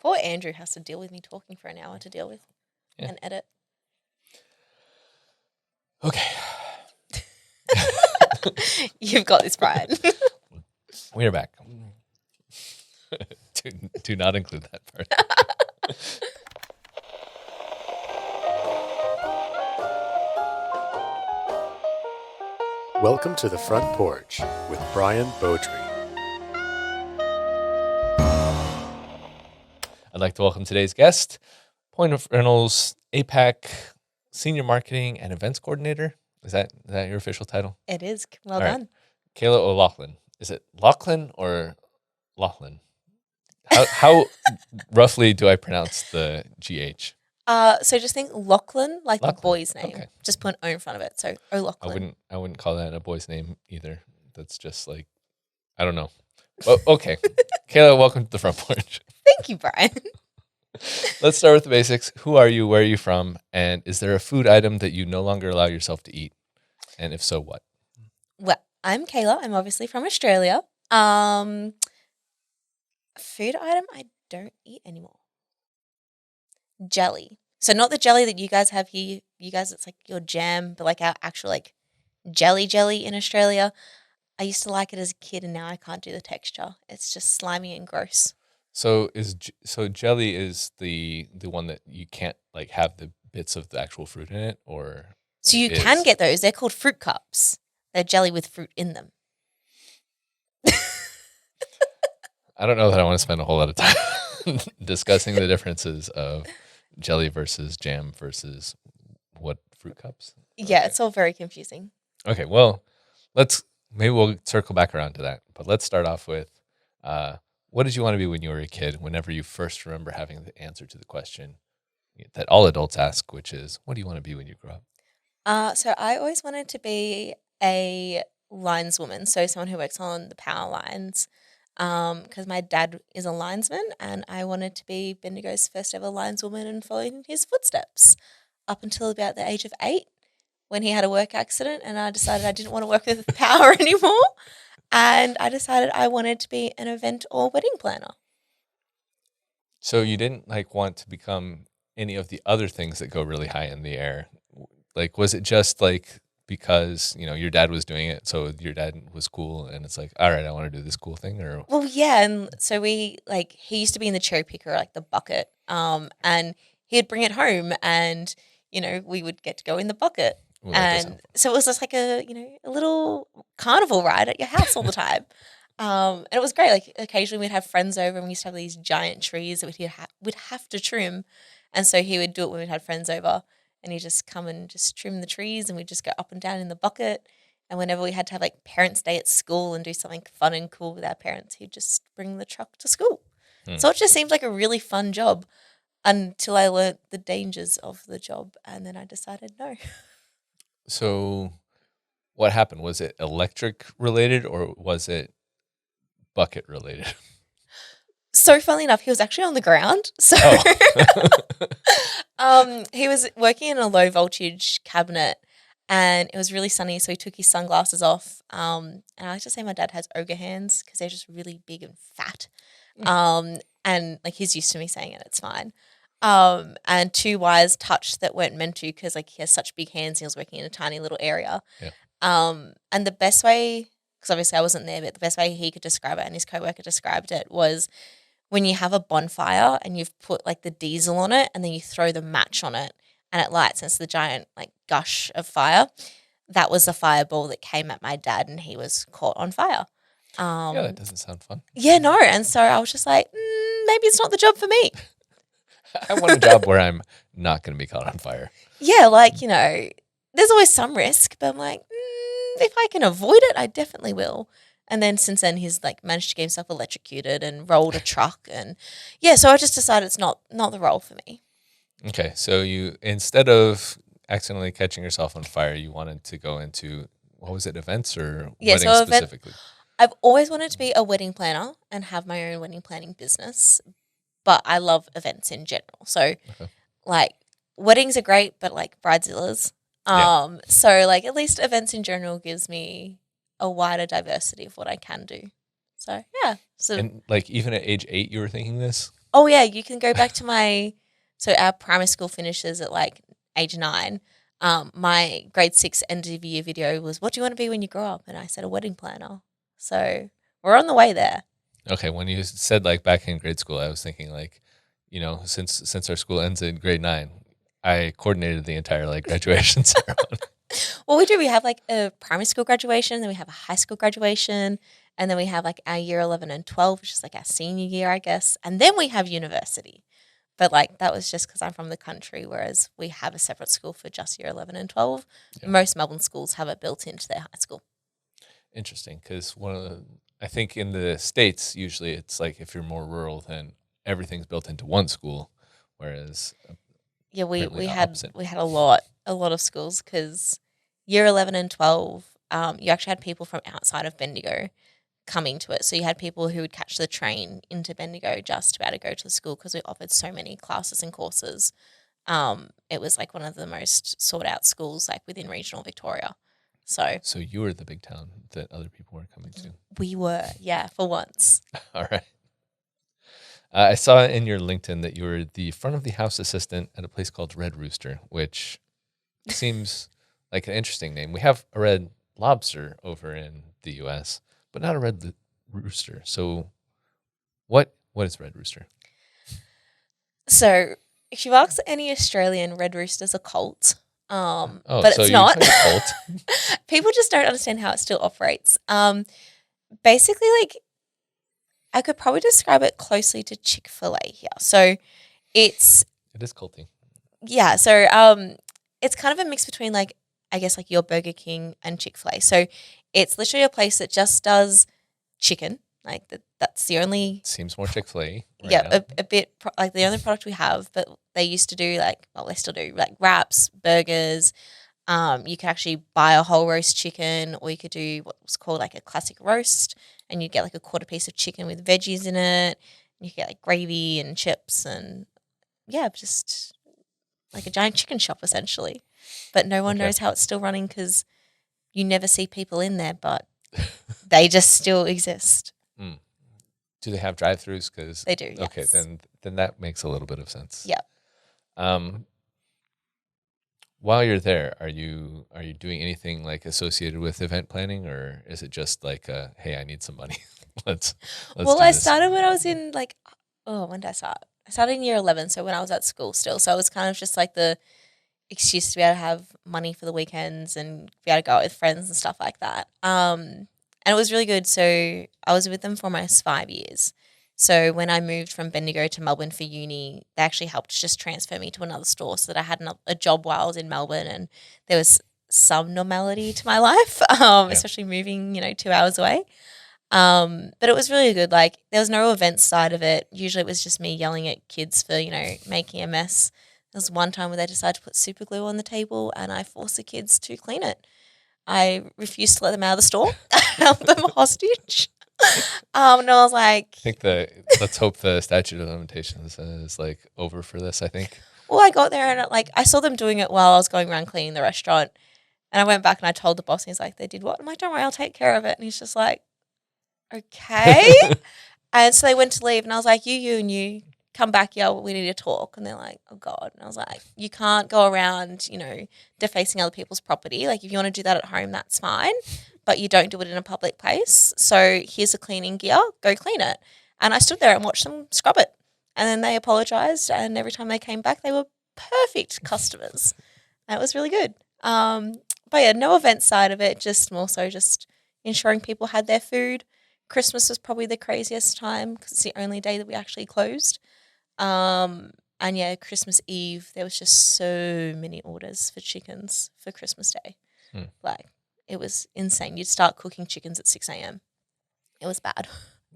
Poor Andrew has to deal with me talking for an hour to deal with and edit. Okay. You've got this, Brian. We're back. Do not include that part. Welcome to the Front Porch with Brian Beaudry. I'd like to welcome today's guest, Point of Rental's APAC Senior Marketing and Events Coordinator. Is that your official title? It is. Well done. Right. Kayla O'Loughlin. Is it Lachlan or Laughlin? How roughly do I pronounce the GH? So just think Lachlan, like Lachlan. the boy's name. Okay. Just put an O in front of it. So O'Loughlin. I wouldn't call that a boy's name either. That's just like, I don't know. Well, okay. Kayla, welcome to the Front Porch. Thank you, Brian. Let's start with the basics. Who are you? Where are you from? And is there a food item that you no longer allow yourself to eat? And if so, what? Well, I'm Kayla. I'm obviously from Australia. Food item I don't eat anymore. Jelly. So not the jelly that you guys have here. You guys, it's like your jam, but like our actual like jelly in Australia. I used to like it as a kid, and now I can't do the texture. It's just slimy and gross. So jelly is the one that you can't like have the bits of the actual fruit in it, or so you can get those. They're called fruit cups. They're jelly with fruit in them. I don't know that I want to spend a whole lot of time discussing the differences of jelly versus jam versus what fruit cups. Yeah, Okay. It's all very confusing. Okay, well, maybe we'll circle back around to that. But let's start off with what did you want to be when you were a kid, whenever you first remember having the answer to the question that all adults ask, which is, what do you want to be when you grow up? So I always wanted to be a lineswoman, so someone who works on the power lines, because my dad is a linesman, and I wanted to be Bendigo's first ever lineswoman and follow in his footsteps up until about the age of 8 when he had a work accident, and I decided I didn't want to work with power anymore. And I decided I wanted to be an event or wedding planner. So you didn't want to become any of the other things that go really high in the air. Like, was it just because, your dad was doing it, so your dad was cool, and it's like, all right, I want to do this cool thing? Or well, yeah, and so he used to be in the cherry picker, like the bucket, and he'd bring it home, and we would get to go in the bucket. Ooh, and so it was just like a little carnival ride at your house all the time. And it was great. Like occasionally we'd have friends over, and we used to have these giant trees that we'd have to trim. And so he would do it when we'd had friends over, and he'd just come and just trim the trees, and we'd just go up and down in the bucket. And whenever we had to have parents' day at school and do something fun and cool with our parents, he'd just bring the truck to school. So it just seemed like a really fun job until I learnt the dangers of the job, and then I decided no. So what happened? Was it electric related, or was it bucket related? So funnily enough, he was actually on the ground. So he was working in a low voltage cabinet, and it was really sunny, so he took his sunglasses off. And I like to say my dad has ogre hands because they're just really big and fat. And he's used to me saying it, it's fine. And 2 wires touched that weren't meant to, because he has such big hands and he was working in a tiny little area. Yeah. And the best way, because obviously I wasn't there, but the best way he could describe it, and his coworker described it, was when you have a bonfire and you've put the diesel on it, and then you throw the match on it and it lights, and it's the giant gush of fire. That was the fireball that came at my dad, and he was caught on fire. Yeah, that doesn't sound fun. Yeah, no. And so I was just like, maybe it's not the job for me. I want a job where I'm not going to be caught on fire. Yeah, there's always some risk, but I'm like, if I can avoid it, I definitely will. And then since then, he's managed to get himself electrocuted and rolled a truck, and so I just decided it's not the role for me. Okay, so you, instead of accidentally catching yourself on fire, you wanted to go into, what was it, events or weddings specifically? I've always wanted to be a wedding planner and have my own wedding planning business, but I love events in general. So, weddings are great, but bridezillas. So at least events in general gives me a wider diversity of what I can do. So yeah. So and even at age 8, you were thinking this? Oh, yeah, you can go back to so our primary school finishes at like age 9. My grade 6 end of year video was, what do you want to be when you grow up? And I said a wedding planner. So we're on the way there. Okay, when you said like back in grade school, I was thinking like, since our school ends in grade 9, I coordinated the entire like graduation ceremony. Well, we do. We have like a primary school graduation, then we have a high school graduation, and then we have like our year 11 and 12, which is like our senior year, I guess. And then we have university. But like that was just because I'm from the country, whereas we have a separate school for just year 11 and 12. Yeah. Most Melbourne schools have it built into their high school. Interesting, because I think in the States, usually it's like if you're more rural, then everything's built into one school, whereas Yeah, we apparently the had opposite. we had a lot of schools because year 11 and 12, you actually had people from outside of Bendigo coming to it. So you had people who would catch the train into Bendigo just to be able to go to the school because we offered so many classes and courses. It was like one of the most sought out schools like within regional Victoria. So you were the big town that other people were coming to. we were, yeah, for once. All right. I saw in your LinkedIn that you were the front of the house assistant at a place called Red Rooster, which seems like an interesting name. We have a red lobster over in the U.S., but not a red rooster. So what is Red Rooster? So if you ask any Australian, Red Rooster's a cult. But so it's not. You're trying to cult? People just don't understand how it still operates. Basically, like I could probably describe it closely to Chick-fil-A here. So It is culty. yeah. So it's kind of a mix between like I guess like your Burger King and Chick-fil-A. So it's literally a place that just does chicken. Like that's the only. Seems more Chick-fil-A. Right Yeah, now. a bit like the only product we have, but they used to do they still do like wraps, burgers. You could actually buy a whole roast chicken, or you could do what's called like a classic roast, and you get like a quarter piece of chicken with veggies in it. You get like gravy and chips, and yeah, just like a giant chicken shop essentially. But no one knows how it's still running because you never see people in there, but they just still exist. Mm. Do they have drive-throughs? Because they do. Okay, yes. then that makes a little bit of sense. Yeah. While you're there, are you doing anything like associated with event planning, or is it just like, hey, I need some money? let's Well, do I this. started when I was in when did I start? I started in year 11, so when I was at school still. So it was kind of just like the excuse to be able to have money for the weekends and be able to go out with friends and stuff like that. And it was really good. So I was with them for almost 5 years. So when I moved from Bendigo to Melbourne for uni, they actually helped just transfer me to another store so that I had a job while I was in Melbourne and there was some normality to my life, especially moving, 2 hours away. But it was really good. Like there was no events side of it. Usually it was just me yelling at kids for, making a mess. There was one time where they decided to put super glue on the table and I forced the kids to clean it. I refused to let them out of the store. I held them hostage. And I was like, I think let's hope the statute of limitations is like over for this, I think. Well, I got there and I saw them doing it while I was going around cleaning the restaurant. And I went back and I told the boss and he's like, they did what? I'm like, don't worry, I'll take care of it. And he's just like, okay. And so they went to leave and I was like, you and you come back, yeah, we need to talk. And they're like, oh God. And I was like, you can't go around, defacing other people's property. Like if you want to do that at home, that's fine. But you don't do it in a public place. So here's a cleaning gear, go clean it. And I stood there and watched them scrub it. And then they apologized. And every time they came back, they were perfect customers. And it was really good. But yeah, no event side of it, just more so just ensuring people had their food. Christmas was probably the craziest time because it's the only day that we actually closed. And yeah, Christmas Eve, there was just so many orders for chickens for Christmas Day. It was insane. You'd start cooking chickens at 6 a.m. It was bad.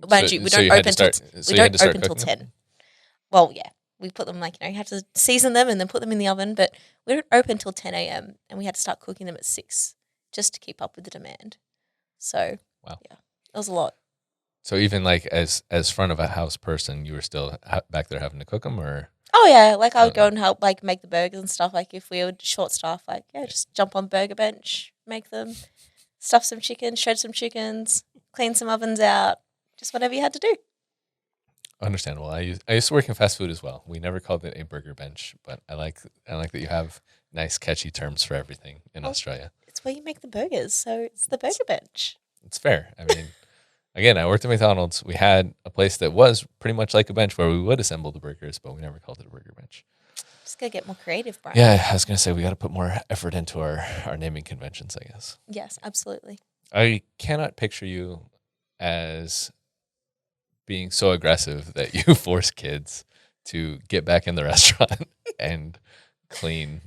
Mind you, we don't open till 10. Well, yeah, we put them you have to season them and then put them in the oven, but we don't open till 10 a.m. and we had to start cooking them at 6 just to keep up with the demand. So, wow. Yeah, it was a lot. So even like as front of a house person, you were still back there having to cook them, or? Oh yeah, I would go and help make the burgers and stuff. Like if we were short staffed, just jump on burger bench, make them, stuff some chicken, shred some chickens, clean some ovens out, just whatever you had to do. Understandable. I used to work in fast food as well. We never called it a burger bench, but I like that you have nice catchy terms for everything in Well, Australia. it's where you make the burgers, so it's the burger bench. It's fair. I mean, again, I worked at McDonald's. We had a place that was pretty much like a bench where we would assemble the burgers, but we never called it a burger bench. Just gotta get more creative, Brian. Yeah, I was gonna say we got to put more effort into our naming conventions, I guess. Yes, absolutely. I cannot picture you as being so aggressive that you force kids to get back in the restaurant and clean.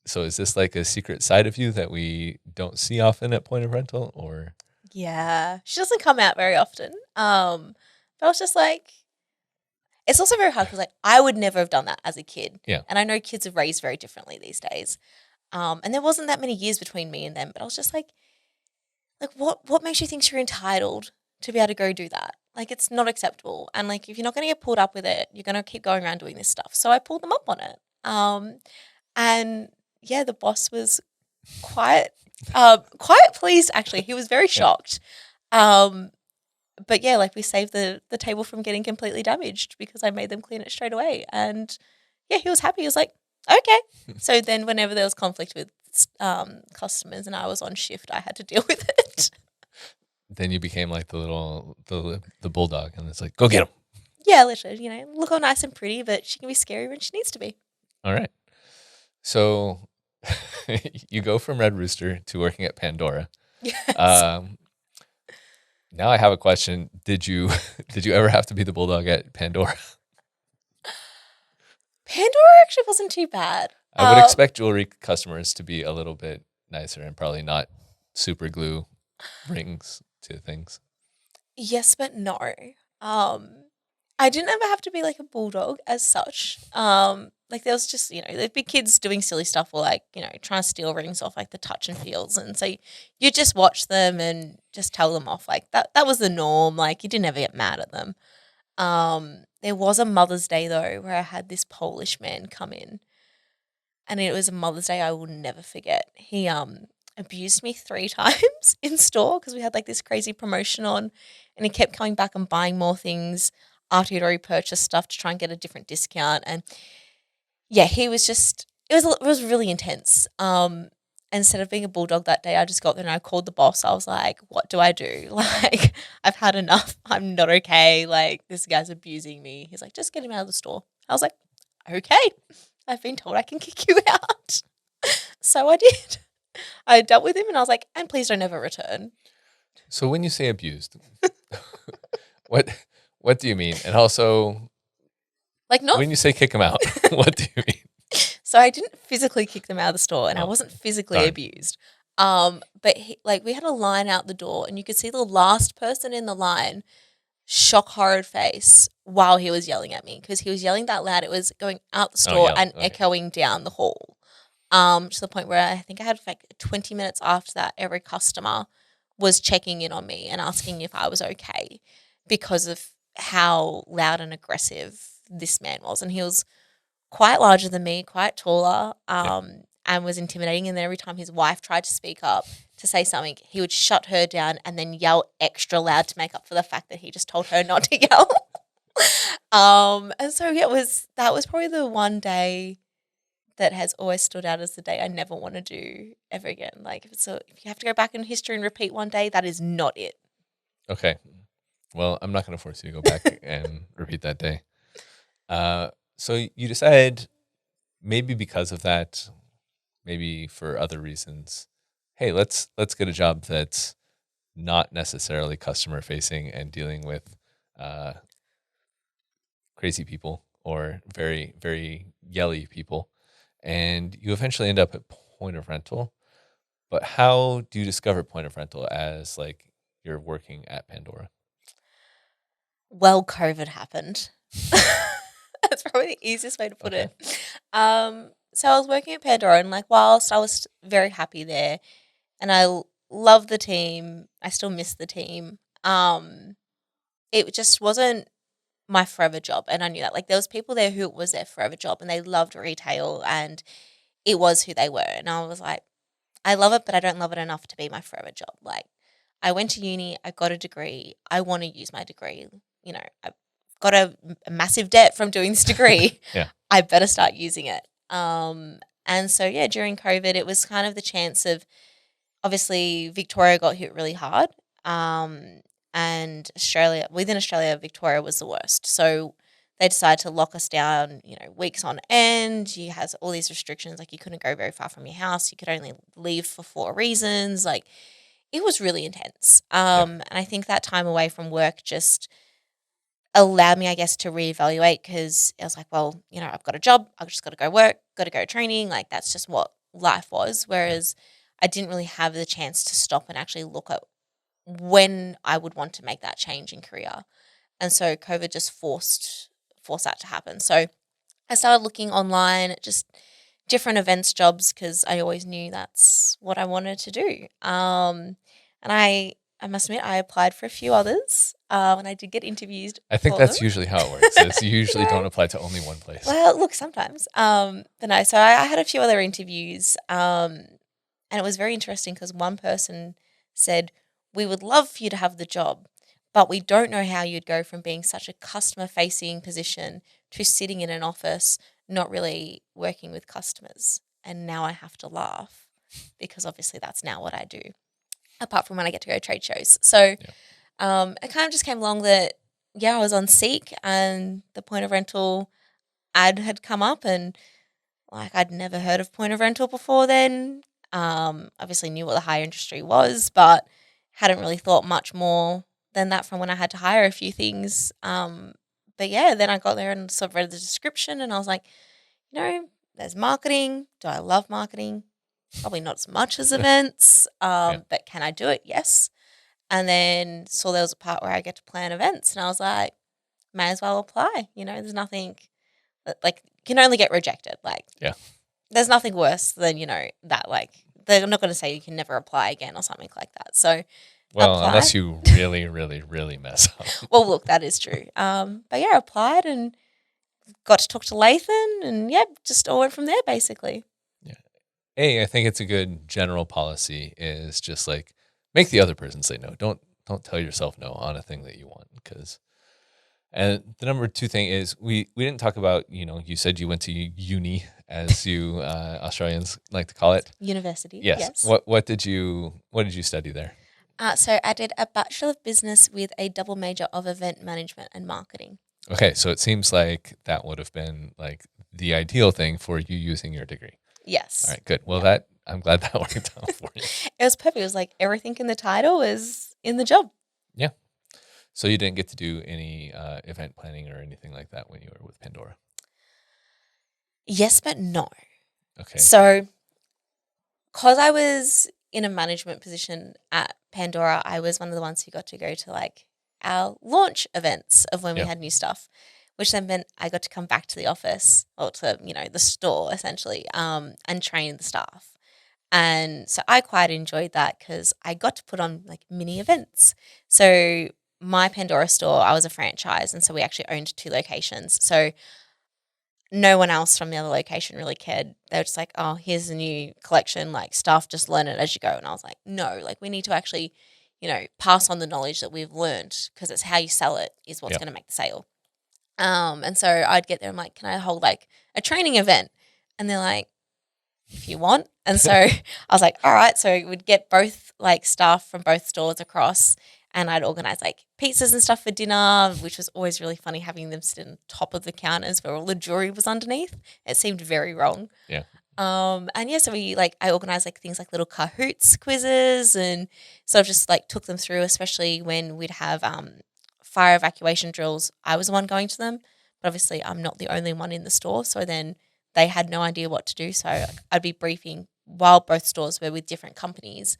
So is this like a secret side of you that we don't see often at Point of Rental, or? Yeah, she doesn't come out very often. But I was just like, it's also very hard because like I would never have done that as a kid. Yeah. And I know kids are raised very differently these days. And there wasn't that many years between me and them, but I was just like what makes you think you're entitled to be able to go do that? Like it's not acceptable. And like if you're not going to get pulled up with it, you're going to keep going around doing this stuff. So I pulled them up on it. And yeah, the boss was quite pleased actually. He was very shocked. But yeah, like we saved the table from getting completely damaged because I made them clean it straight away. And yeah, he was happy. He was like, okay. So then whenever there was conflict with customers and I was on shift, I had to deal with it. Then you became like the bulldog, and it's like, go get him. Yeah, literally, look all nice and pretty, but she can be scary when she needs to be. All right. So you go from Red Rooster to working at Pandora. Yes. Now I have a question. Did you ever have to be the bulldog at Pandora? Pandora actually wasn't too bad. I would expect jewelry customers to be a little bit nicer and probably not super glue rings to things. Yes, but no. I didn't ever have to be like a bulldog as such. Like there was just, there'd be kids doing silly stuff or like, trying to steal rings off like the touch and feels. And so you just watch them and just tell them off. Like that was the norm. Like you didn't ever get mad at them. There was a Mother's Day though where I had this Polish man come in, and it was a Mother's Day I will never forget. He abused me 3 times in store because we had like this crazy promotion on, and he kept coming back and buying more things after he'd already purchased stuff to try and get a different discount. And yeah, he was just it was really intense. Instead of being a bulldog that day, I just got there and I called the boss. I was like, what do I do? Like, I've had enough. I'm not okay. Like, this guy's abusing me. He's like, just get him out of the store. I was like, okay. I've been told I can kick you out. So I did. I dealt with him and I was like, and please don't ever return. So when you say abused, what do you mean? And also, like not when you say kick him out, what do you mean? So I didn't physically kick them out of the store, and I wasn't physically abused. But we had a line out the door, and you could see the last person in the line, shock horrid face, while he was yelling at me because he was yelling that loud. It was going out the store and echoing down the hall. To the point where I think I had like 20 minutes after that, every customer was checking in on me and asking if I was okay because of how loud and aggressive this man was, and he was quite larger than me, quite taller, and was intimidating. And then every time his wife tried to speak up to say something, he would shut her down and then yell extra loud to make up for the fact that he just told her not to yell. And so that was probably the one day that has always stood out as the day I never want to do ever again. Like if you have to go back in history and repeat one day, that is not it. Okay. Well, I'm not going to force you to go back and repeat that day. So you decided, maybe because of that, maybe for other reasons, hey, let's get a job that's not necessarily customer facing and dealing with crazy people or very, very yelly people. And you eventually end up at Point of Rental. But how do you discover Point of Rental as like you're working at Pandora? Well, COVID happened. That's probably the easiest way to put it. So I was working at Pandora, and like whilst I was very happy there, and I love the team, I still miss the team. It just wasn't my forever job, and I knew that. Like there was people there who it was their forever job, and they loved retail, and it was who they were. And I was like, I love it, but I don't love it enough to be my forever job. Like I went to uni, I got a degree, I want to use my degree. got a massive debt from doing this degree. Yeah. I better start using it. And so, yeah, during COVID, it was kind of the chance of, obviously, Victoria got hit really hard. And within Australia, Victoria was the worst. So they decided to lock us down, weeks on end. You had all these restrictions, like you couldn't go very far from your house. You could only leave for 4 reasons. Like, it was really intense. And I think that time away from work just allowed me, I guess, to reevaluate, because I was like, well, I've got a job. I've just got to go work, got to go training. Like, that's just what life was. Whereas I didn't really have the chance to stop and actually look at when I would want to make that change in career. And so COVID just forced that to happen. So I started looking online at just different events jobs, because I always knew that's what I wanted to do. And I must admit, I applied for a few others, and I did get interviewed. I think that's usually how it works. Is you usually don't apply to only one place. Well, look, sometimes. But no, so I had a few other interviews, and it was very interesting, because one person said, we would love for you to have the job, but we don't know how you'd go from being such a customer-facing position to sitting in an office, not really working with customers. And now I have to laugh, because obviously that's now what I do, apart from when I get to go to trade shows. So it kind of just came along that, I was on Seek, and the Point of Rental ad had come up, and like, I'd never heard of Point of Rental before then. Obviously knew what the hire industry was, but hadn't really thought much more than that from when I had to hire a few things. But then I got there and sort of read the description, and I was like, there's marketing. Do I love marketing? Probably not as much as events, but can I do it? Yes. And then saw there was a part where I get to plan events, and I was like, may as well apply. There's nothing like, can only get rejected. Like, there's nothing worse than, that, like, they're not going to say you can never apply again or something like that. So, unless you really, really, really mess up. Well, look, that is true. But applied and got to talk to Lathan, and just all went from there, basically. Yeah. I think it's a good general policy is just like, make the other person say no. Don't tell yourself no on a thing that you want, and the number 2 thing is we didn't talk about, you said you went to uni, as you Australians like to call it. University. Yes. What did you study there? So I did a Bachelor of Business with a double major of Event Management and Marketing. Okay, so it seems like that would have been like the ideal thing for you using your degree. Yes. All right, good. Well, I'm glad that worked out for you. It was perfect. It was like everything in the title is in the job. Yeah. So you didn't get to do any event planning or anything like that when you were with Pandora? Yes, but no. Okay. So, because I was in a management position at Pandora, I was one of the ones who got to go to like our launch events of when we had new stuff, which then meant I got to come back to the office, or to, the store essentially, and train the staff. And so I quite enjoyed that, because I got to put on like mini events. So my Pandora store, I was a franchise, and so we actually owned 2 locations. So no one else from the other location really cared. They were just like, oh, here's a new collection, like, staff just learn it as you go. And I was like, no, like, we need to actually, pass on the knowledge that we've learned, because it's how you sell it is what's going to make the sale. And so I'd get there, I'm like, can I hold like a training event? And they're like, if you want. And so I was like, all right. So we'd get both like staff from both stores across, and I'd organize like pizzas and stuff for dinner, which was always really funny, having them sit on top of the counters where all the jewelry was underneath. It seemed very wrong. Yeah. So I organized like things like little Kahoots quizzes, and sort of just like took them through, especially when we'd have fire evacuation drills. I was the one going to them, but obviously I'm not the only one in the store. So then they had no idea what to do. So I'd be briefing, while both stores were with different companies.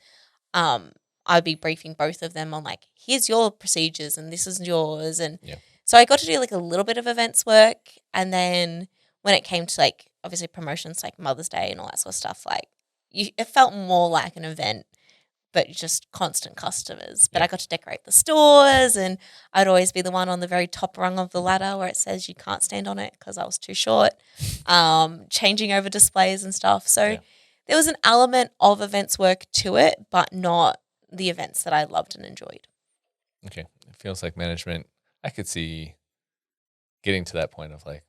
I'd be briefing both of them on like, here's your procedures and this is yours. And so I got to do like a little bit of events work. And then when it came to like, obviously promotions like Mother's Day and all that sort of stuff, like it felt more like an event, but just constant customers. But I got to decorate the stores, and I'd always be the one on the very top rung of the ladder where it says you can't stand on it because I was too short, changing over displays and stuff. So there was an element of events work to it, but not the events that I loved and enjoyed. Okay. It feels like management. I could see getting to that point of like,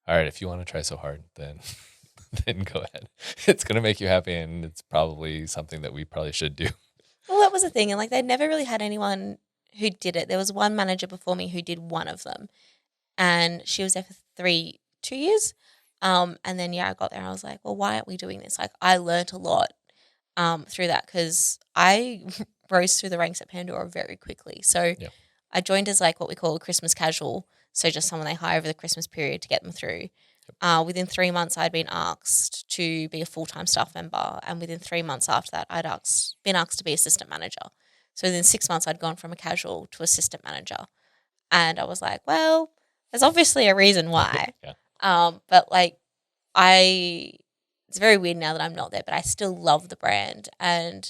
all right, if you want to try so hard, then then go ahead. It's going to make you happy, and it's probably something that we probably should do. Well, that was the thing. And like, they never really had anyone who did it. There was one manager before me who did one of them, and she was there for 2 years. And then, I got there and I was like, well, why aren't we doing this? Like, I learned a lot through that because I rose through the ranks at Pandora very quickly. So Yeah. I joined as like what we call a Christmas casual. So just someone they hire over the Christmas period to get them through. Within 3 months, I'd been asked to be a full-time staff member. And within 3 months after that, been asked to be assistant manager. So within 6 months, I'd gone from a casual to assistant manager. And I was like, well, there's obviously a reason why. Yeah. But like, it's very weird now that I'm not there, but I still love the brand. And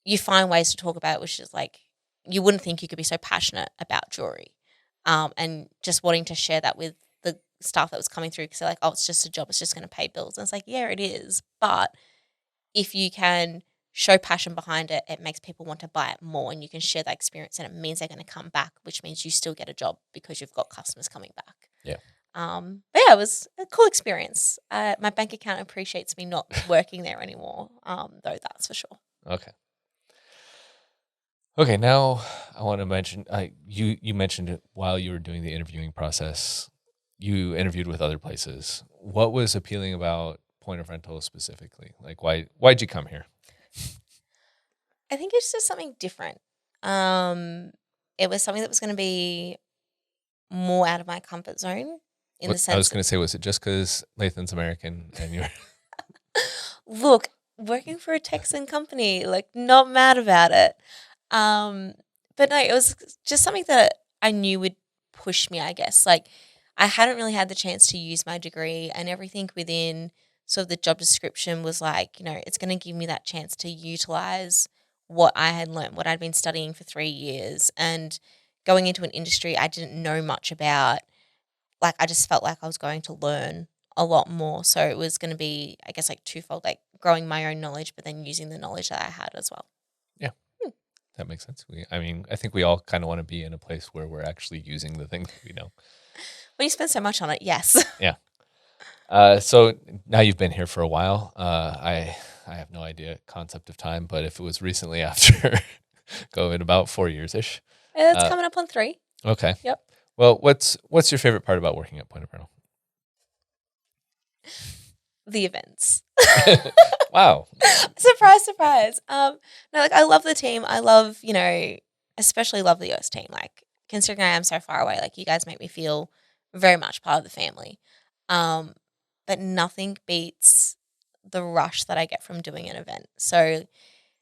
you find ways to talk about it, which is like, you wouldn't think you could be so passionate about jewelry. And just wanting to share that with the staff that was coming through because they're like, oh, it's just a job. It's just going to pay bills. And it's like, yeah, it is. But if you can show passion behind it, it makes people want to buy it more and you can share that experience and it means they're going to come back, which means you still get a job because you've got customers coming back. Yeah. But yeah, it was a cool experience. My bank account appreciates me not working there anymore, though, that's for sure. Okay, now I want to mention, you mentioned it while you were doing the interviewing process, you interviewed with other places. What was appealing about Point of Rental specifically? Like, why'd you come here? I think it's just something different. It was something that was going to be more out of my comfort zone the sense. I was going to say, was it just because Lathan's American and you're... Look, working for a Texan company, like, not mad about it. But no, it was just something that I knew would push me, I guess. Like, I hadn't really had the chance to use my degree and everything within sort of the job description was like, it's going to give me that chance to utilize what I had learned, what I'd been studying for 3 years and going into an industry I didn't know much about. Like, I just felt like I was going to learn a lot more. So it was going to be, I guess, like twofold, like growing my own knowledge, but then using the knowledge that I had as well. Yeah, that makes sense. I think we all kind of want to be in a place where we're actually using the thing that we know. When you spend so much on it, yes. Yeah. So now you've been here for a while. I have no idea concept of time, but if it was recently after COVID, about 4 years-ish. It's coming up on 3. Okay. Yep. Well, what's your favorite part about working at Point of Rental? The events. Wow. Surprise. No, like, I love the team. I love, especially love the US team. Like, considering I am so far away, like, you guys make me feel very much part of the family. But nothing beats the rush that I get from doing an event. So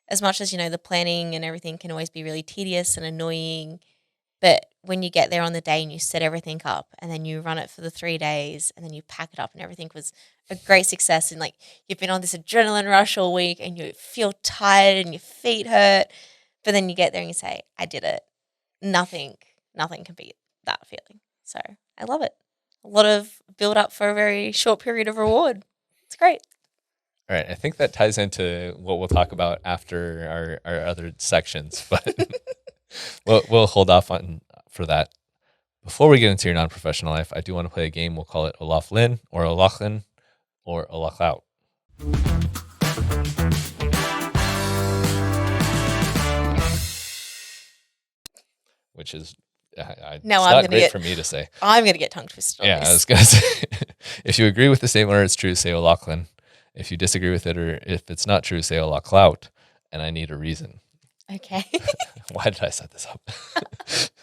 as much as, the planning and everything can always be really tedious and annoying, but when you get there on the day and you set everything up and then you run it for the 3 days and then you pack it up and everything was a great success and like you've been on this adrenaline rush all week and you feel tired and your feet hurt, but then you get there and you say, I did it. Nothing can beat that feeling. So I love it. A lot of build up for a very short period of reward. It's great. All right. I think that ties into what we'll talk about after our other sections, but we'll hold off for that. Before we get into your non-professional life, I do want to play a game. We'll call it O'Loughlin or O'Loughlin or O'Loughout. Which is it's not great for me to say. I'm going to get tongue twisted on this. I was going to say, if you agree with the statement or it's true, say O'Loughlin. If you disagree with it or if it's not true, say O'Loughout. And I need a reason. Okay. Why did I set this up?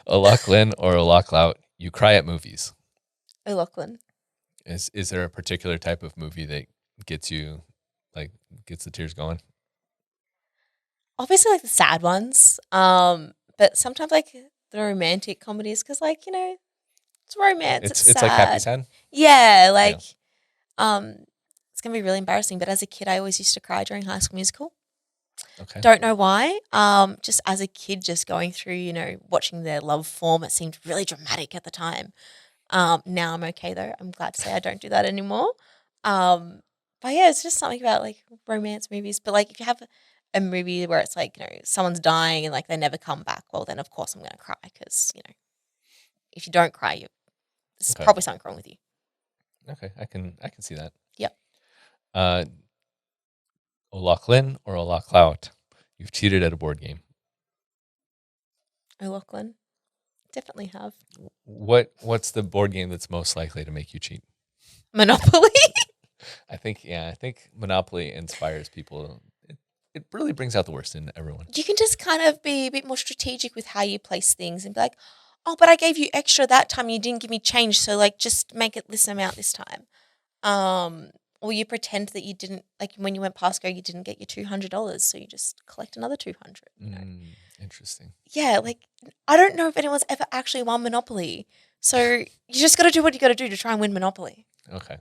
O'Loughlin or O'Loughout, you cry at movies. O'Loughlin. Is there a particular type of movie that gets you, like, gets the tears going? Obviously, like the sad ones. But sometimes, like, the romantic comedies, because, like, it's romance. It's sad. Like happy sad? Yeah, like, it's going to be really embarrassing. But as a kid, I always used to cry during High School Musical. Okay. Don't know why. Just as a kid, just going through, watching their love form, it seemed really dramatic at the time. Now I'm okay though. I'm glad to say I don't do that anymore. But yeah, it's just something about like romance movies. But like if you have a movie where it's like, someone's dying and like they never come back, well then of course I'm going to cry because, if you don't cry, There's Okay. probably something wrong with you. Okay, I can see that. Yep. O'Loughlin or O'Loughlin? You've cheated at a board game. O'Loughlin. Definitely have. What's the board game that's most likely to make you cheat? Monopoly. I think Monopoly inspires people. It really brings out the worst in everyone. You can just kind of be a bit more strategic with how you place things and be like, oh, but I gave you extra that time. You didn't give me change. So like, just make it this amount this time. Or you pretend that you didn't, like when you went past go, you didn't get your $200. So you just collect another 200. You know? Interesting. Yeah. Like, I don't know if anyone's ever actually won Monopoly. So you just got to do what you got to do to try and win Monopoly. Okay.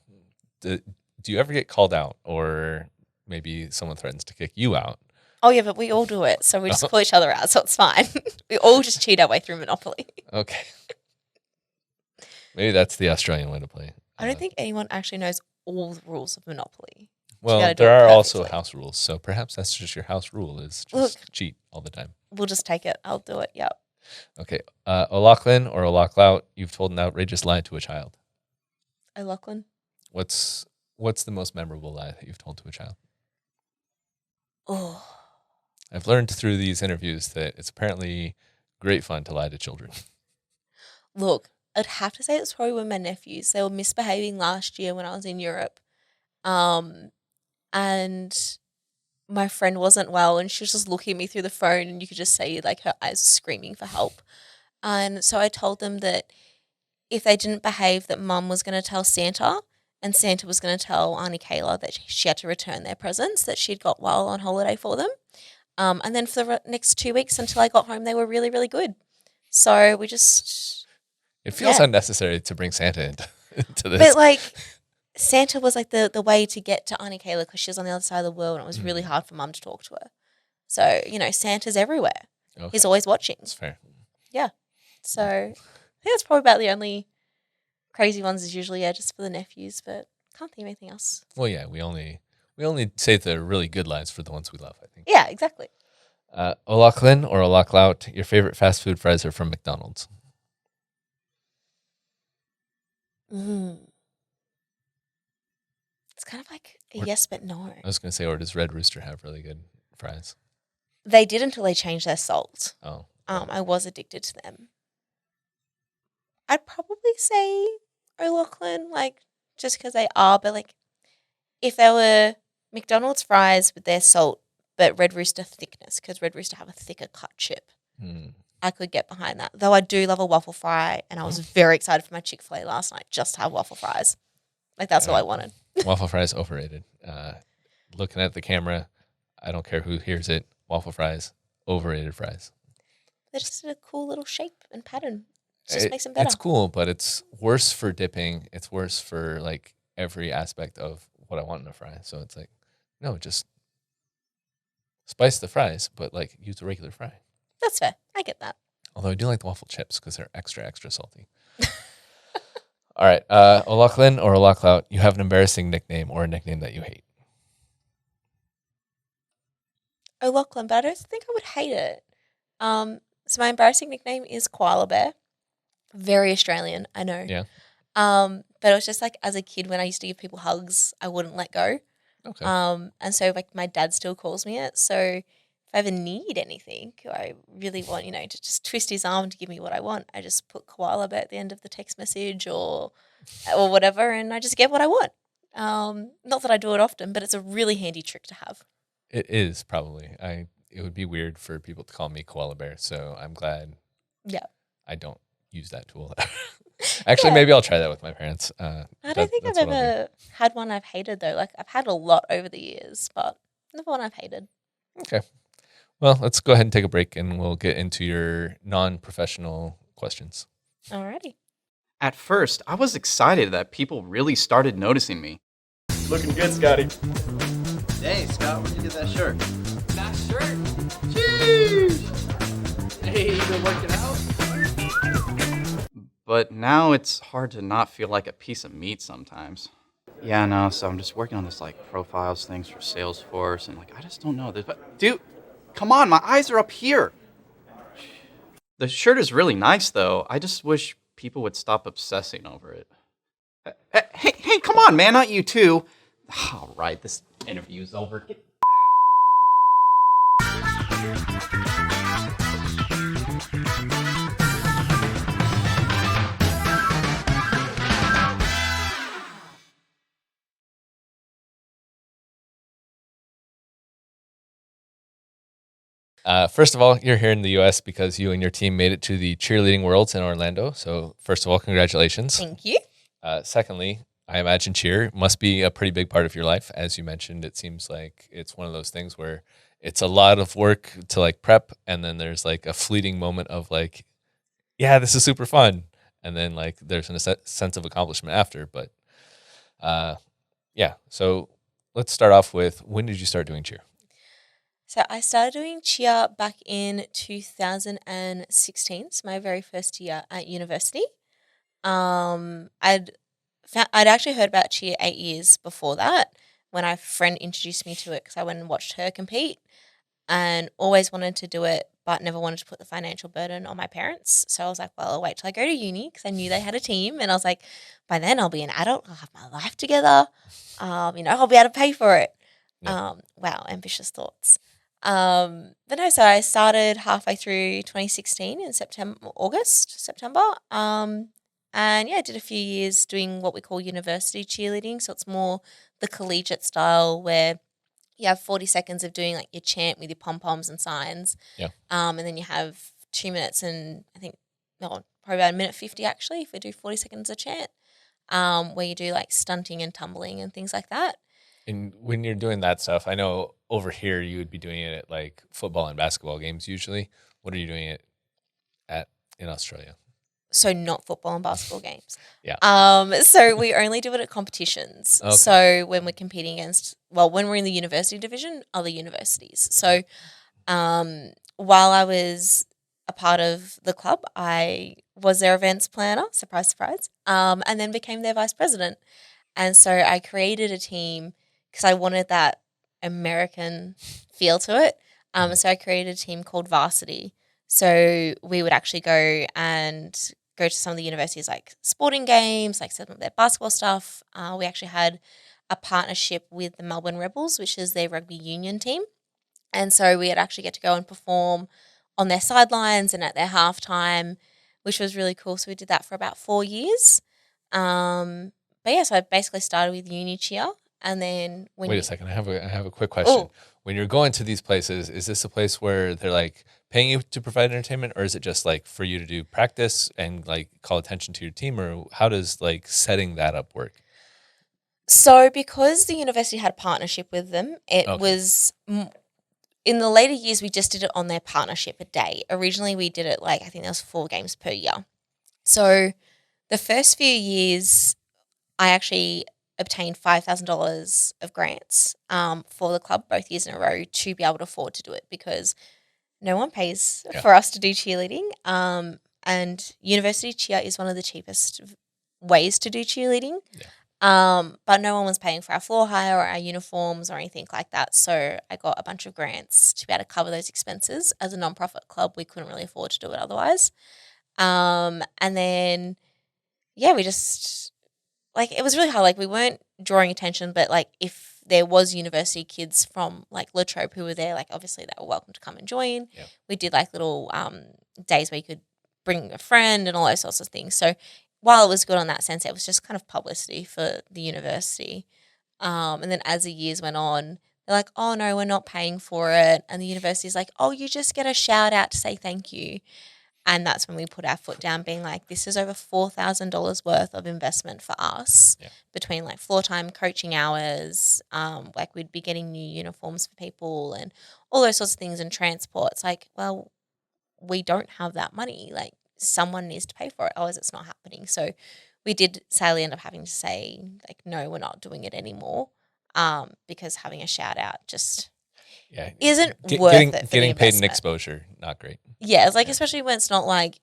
Do you ever get called out, or maybe someone threatens to kick you out? Oh, yeah, but we all do it. So we just call each other out. So it's fine. We all just cheat our way through Monopoly. Okay. Maybe that's the Australian way to play. I don't think anyone actually knows all the rules of Monopoly. Well, there are also house rules. So perhaps that's just your house rule is just cheat all the time. We'll just take it. I'll do it. Yep. Okay. O'Loughlin or O'Loughlin, you've told an outrageous lie to a child. O'Loughlin. What's the most memorable lie that you've told to a child? Oh. I've learned through these interviews that it's apparently great fun to lie to children. Look, I'd have to say it's probably with my nephews. They were misbehaving last year when I was in Europe. And my friend wasn't well and she was just looking at me through the phone and you could just see like her eyes screaming for help. And so I told them that if they didn't behave, that Mum was going to tell Santa and Santa was going to tell Auntie Kayla that she had to return their presents that she'd got while on holiday for them. And then for the next 2 weeks until I got home, they were really, really good. So we just... It feels unnecessary to bring Santa into this. But like Santa was like the way to get to Auntie Kayla because she was on the other side of the world and it was really hard for Mum to talk to her. So, Santa's everywhere. Okay. He's always watching. That's fair. Yeah. So I think that's probably about the only crazy ones is usually, just for the nephews, but can't think of anything else. Well, yeah, we only say the really good lies for the ones we love, I think. Yeah, exactly. O'Loughlin or O'Loughlin, your favorite fast food fries are from McDonald's? It's kind of like a yes but no. I was going to say, or does Red Rooster have really good fries? They did until they changed their salt. Oh. I was addicted to them. I'd probably say O'Loughlin, just because they are, but if they were McDonald's fries with their salt, but Red Rooster thickness, because Red Rooster have a thicker cut chip, I could get behind that. Though I do love a waffle fry, and I was very excited for my Chick-fil-A last night just to have waffle fries. That's all I wanted. Waffle fries overrated. Looking at the camera, I don't care who hears it. Waffle fries, overrated fries. They're just a cool little shape and pattern. It just makes them better. It's cool, but it's worse for dipping. It's worse for every aspect of what I want in a fry. So it's no, just spice the fries, but use a regular fry. That's fair. I get that. Although I do like the waffle chips because they're extra, extra salty. All right. O'Loughlin or O'Loughlin, you have an embarrassing nickname or a nickname that you hate. O'Loughlin, but I don't think I would hate it. So my embarrassing nickname is Koala Bear. Very Australian, I know. Yeah. But it was just as a kid when I used to give people hugs, I wouldn't let go. Okay. And so my dad still calls me it. So if I ever need anything, or I really want, to just twist his arm to give me what I want, I just put Koala Bear at the end of the text message or whatever, and I just get what I want. Not that I do it often, but it's a really handy trick to have. It is probably. It would be weird for people to call me Koala Bear, so I'm glad I don't use that tool. Actually, maybe I'll try that with my parents. I don't think I've ever had one I've hated, though. I've had a lot over the years, but never one I've hated. Okay. Well, let's go ahead and take a break, and we'll get into your non-professional questions. Alrighty. At first, I was excited that people really started noticing me. Looking good, Scotty. Hey, Scott, where'd you get that shirt? That shirt? Jeez! Hey, you been working out? But now it's hard to not feel like a piece of meat sometimes. Yeah, no, so I'm just working on this profiles things for Salesforce, and I just don't know this. But dude, come on, my eyes are up here. The shirt is really nice though. I just wish people would stop obsessing over it. Hey, come on, man, not you too. All right, this interview's over. First of all, you're here in the U.S. because you and your team made it to the Cheerleading Worlds in Orlando. So first of all, congratulations. Thank you. Secondly, I imagine cheer must be a pretty big part of your life. As you mentioned, it seems like it's one of those things where it's a lot of work to like prep, and then there's like a fleeting moment of like, yeah, this is super fun. And then like there's a sense of accomplishment after. But yeah, so let's start off with, when did you start doing cheer? So I started doing cheer back in 2016. So my very first year at university. I'd actually heard about cheer 8 years before that when a friend introduced me to it because I went and watched her compete and always wanted to do it but never wanted to put the financial burden on my parents. So I was like, well, I'll wait till I go to uni because I knew they had a team. And I was like, by then I'll be an adult. I'll have my life together. I'll be able to pay for it. Yeah. Wow, ambitious thoughts. But no, so I started halfway through 2016 in September. And yeah, I did a few years doing what we call university cheerleading. So it's more the collegiate style where you have 40 seconds of doing like your chant with your pom-poms and signs. Yeah. And then you have 2 minutes and I think, no, probably about 1:50 actually, if we do 40 seconds of chant, where you do like stunting and tumbling and things like that. And when you're doing that stuff, I know over here you would be doing it at like football and basketball games usually. What are you doing it at in Australia? So not football and basketball games. Yeah. So we only do it at competitions. Okay. So when we're competing against, when we're in the university division, other universities. So while I was a part of the club, I was their events planner, surprise, surprise, and then became their vice president. And so I created a team because I wanted that American feel to it. So I created a team called Varsity. So we would actually go to some of the universities like sporting games, like some of their basketball stuff. We actually had a partnership with the Melbourne Rebels, which is their rugby union team. And so we would actually get to go and perform on their sidelines and at their halftime, which was really cool. So we did that for about 4 years. But yeah, so I basically started with uni cheer. And then Wait a second, I have a quick question. Oh. When you're going to these places, is this a place where they're like paying you to provide entertainment, or is it just like for you to do practice and like call attention to your team, or how does like setting that up work? So because the university had a partnership with them, it was in the later years we just did it on their partnership a day. Originally we did it like I think there was 4 games per year. So the first few years I actually obtained $5,000 of grants for the club both years in a row to be able to afford to do it because no one pays for us to do cheerleading. And university cheer is one of the cheapest ways to do cheerleading. Yeah. But no one was paying for our floor hire or our uniforms or anything like that. So I got a bunch of grants to be able to cover those expenses. As a nonprofit club, we couldn't really afford to do it otherwise. And then, yeah, we just... like it was really hard. Like we weren't drawing attention, but like if there was university kids from like La Trobe who were there, like obviously they were welcome to come and join. Yeah. We did like little days where you could bring a friend and all those sorts of things. So while it was good on that sense, it was just kind of publicity for the university. And then as the years went on, they're like, oh no, we're not paying for it. And the university's like, oh, you just get a shout out to say thank you. And that's when we put our foot down being like, this is over $4,000 worth of investment for us between like floor time, coaching hours, like we'd be getting new uniforms for people and all those sorts of things and transport. It's like, well, we don't have that money. Like someone needs to pay for it. Otherwise it's not happening. So we did sadly end up having to say like, no, we're not doing it anymore because having a shout out just isn't worth it for getting the paid in exposure, not great. Yeah, it's like especially when it's not like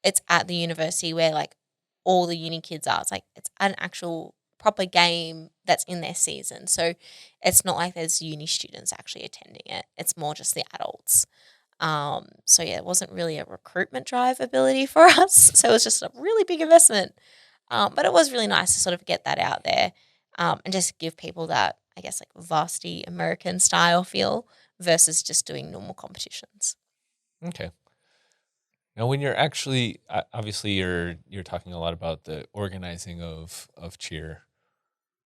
it's at the university where like all the uni kids are. It's like it's an actual proper game that's in their season. So it's not like there's uni students actually attending it. It's more just the adults. So yeah, it wasn't really a recruitment drive ability for us. So it was just a really big investment. But it was really nice to sort of get that out there, and just give people that, I guess, like varsity American style feel versus just doing normal competitions. Okay. Now, when you're actually obviously you're talking a lot about the organizing of cheer,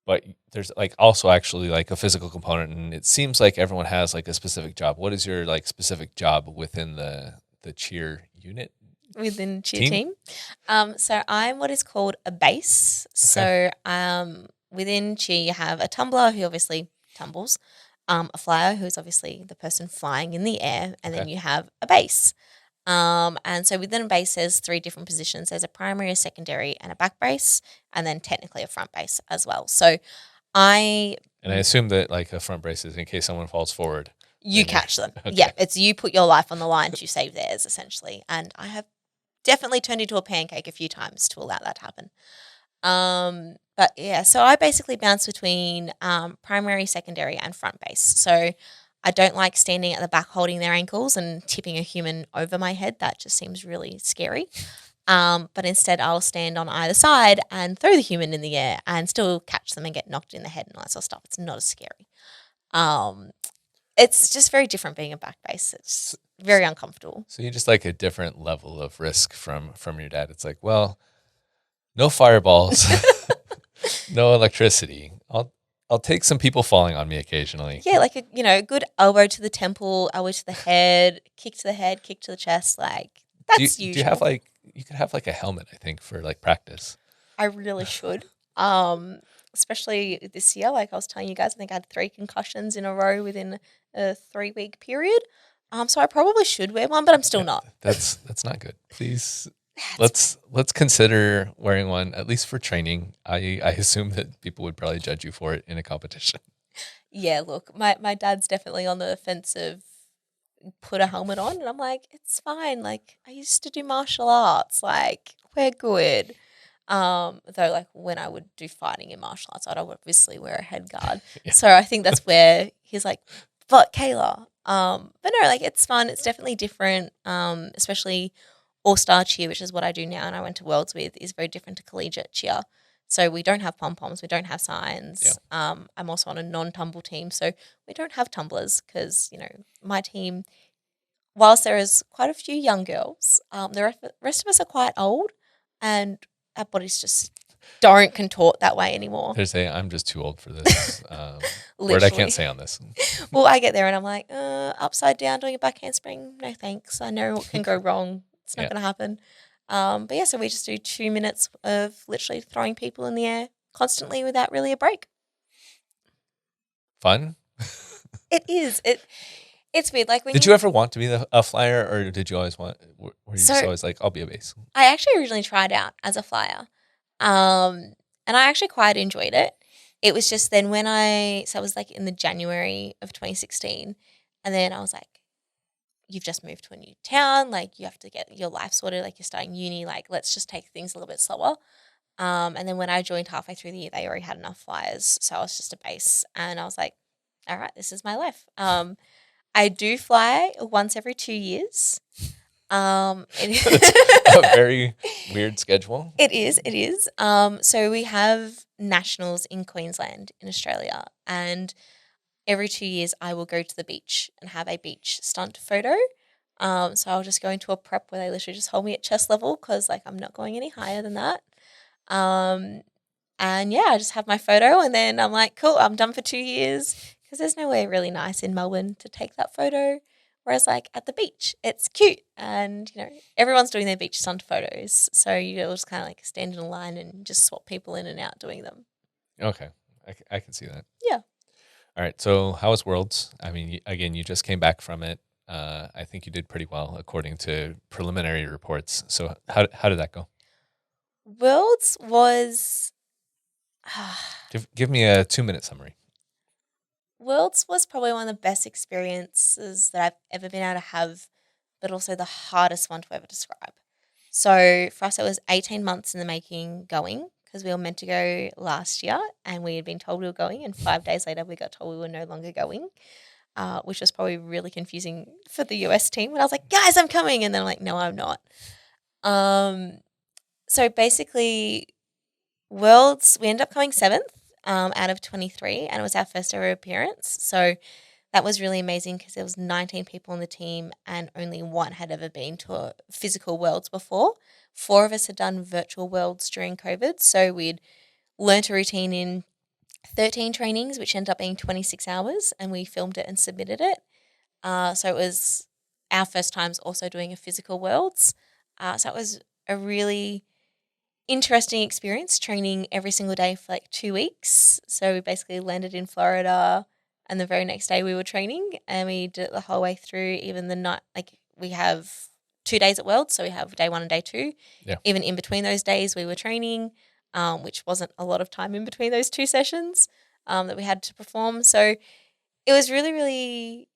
but there's like also actually like a physical component, and it seems like everyone has like a specific job. What is your like specific job within the cheer unit? Within cheer Team? team. So I'm what is called a base. Okay. So within cheer you have a tumbler who obviously tumbles, a flyer who's obviously the person flying in the air, and then Okay. you have a base. And so within a base there's 3 different positions. There's a primary, a secondary, and a back base, and then technically a front base as well. So I And I assume that like a front brace is in case someone falls forward. you then you're- catch them. Okay. Yeah, it's you put your life on the line to save theirs essentially. And I have definitely turned into a pancake a few times to allow that to happen. But yeah, so I basically bounce between primary, secondary, and front base. So I don't like standing at the back holding their ankles and tipping a human over my head. That just seems really scary. But instead, I'll stand on either side and throw the human in the air and still catch them and get knocked in the head and all that sort of stuff. It's not as scary. It's just very different being a back base. It's very uncomfortable. So you just like a different level of risk from your dad. It's like, well, no fireballs, no electricity. I'll take some people falling on me occasionally. Yeah, like a good elbow to the temple, elbow to the head, kick to the head, kick to the chest. Like that's Do you usual. have like you could have like a helmet, I think, for like practice. I really should. Especially this year, like I was telling you guys, I think I had 3 concussions in a row within a 3-week period. So I probably should wear one, but I'm still not. That's not good. Please let's consider wearing one, at least for training. I assume that people would probably judge you for it in a competition. Yeah, look, my dad's definitely on the fence of put a helmet on, and I'm like, it's fine. Like I used to do martial arts. Like we're good. Though, like when I would do fighting in martial arts, I'd obviously wear a head guard. Yeah. So I think that's where he's like, "But Kayla," but no, like it's fun. It's definitely different. Especially all-star cheer, which is what I do now, and I went to Worlds with, is very different to collegiate cheer. So we don't have pom-poms, we don't have signs. Yeah. I'm also on a non-tumble team, so we don't have tumblers because my team, whilst there is quite a few young girls, the rest of us are quite old, and our bodies just don't contort that way anymore. They're saying I'm just too old for this. Word I Literally. can't say on this. Well, I get there and I'm like, upside down doing a back handspring, no thanks. I know what can go wrong. It's not Yeah. going to happen. But yeah, so we just do 2 minutes of literally throwing people in the air constantly without really a break. Fun. It is. It's weird. Like when Did you ever want to be a flyer, or did you always want? Were you So- just always like, I'll be a base? I actually originally tried out as a flyer, and I actually quite enjoyed it. It was just then so it was like in the January of 2016, and then I was like, you've just moved to a new town, like you have to get your life sorted, like you're starting uni, like let's just take things a little bit slower. And then when I joined halfway through the year, they already had enough flyers, so I was just a base, and I was like, all right, this is my life. I do fly once every 2 years. A very weird schedule. It is. So we have nationals in Queensland in Australia, and every 2 years I will go to the beach and have a beach stunt photo. So I'll just go into a prep where they literally just hold me at chest level because like I'm not going any higher than that. And yeah, I just have my photo and then I'm like, cool, I'm done for 2 years because there's nowhere really nice in Melbourne to take that photo. Whereas like at the beach, it's cute and everyone's doing their beach stunt photos. So you'll just kind of like stand in a line and just swap people in and out doing them. Okay, I can see that. Yeah. All right. So how was Worlds? I mean, again, you just came back from it. I think you did pretty well according to preliminary reports. So how did that go? Worlds was Give me a 2-minute summary. Worlds was probably one of the best experiences that I've ever been able to have, but also the hardest one to ever describe. So for us, it was 18 months in the making going because we were meant to go last year and we had been told we were going and 5 days later we got told we were no longer going. which was probably really confusing for the US team. When I was like, guys, I'm coming. And then I'm like, no, I'm not. So basically, Worlds, we ended up coming 7th out of 23, and it was our first ever appearance. So that was really amazing because there was 19 people on the team and only one had ever been to a physical Worlds before. 4 of us had done virtual Worlds during COVID. So we'd learnt a routine in 13 trainings, which ended up being 26 hours, and we filmed it and submitted it. So it was our first times also doing a physical Worlds. So it was a really interesting experience, training every single day for like 2 weeks. So we basically landed in Florida, and the very next day we were training, and we did it the whole way through. Even the night, like we have 2 days at Worlds, so we have day 1 and day 2. Yeah. Even in between those days, we were training, which wasn't a lot of time in between those 2 sessions that we had to perform. So it was really, really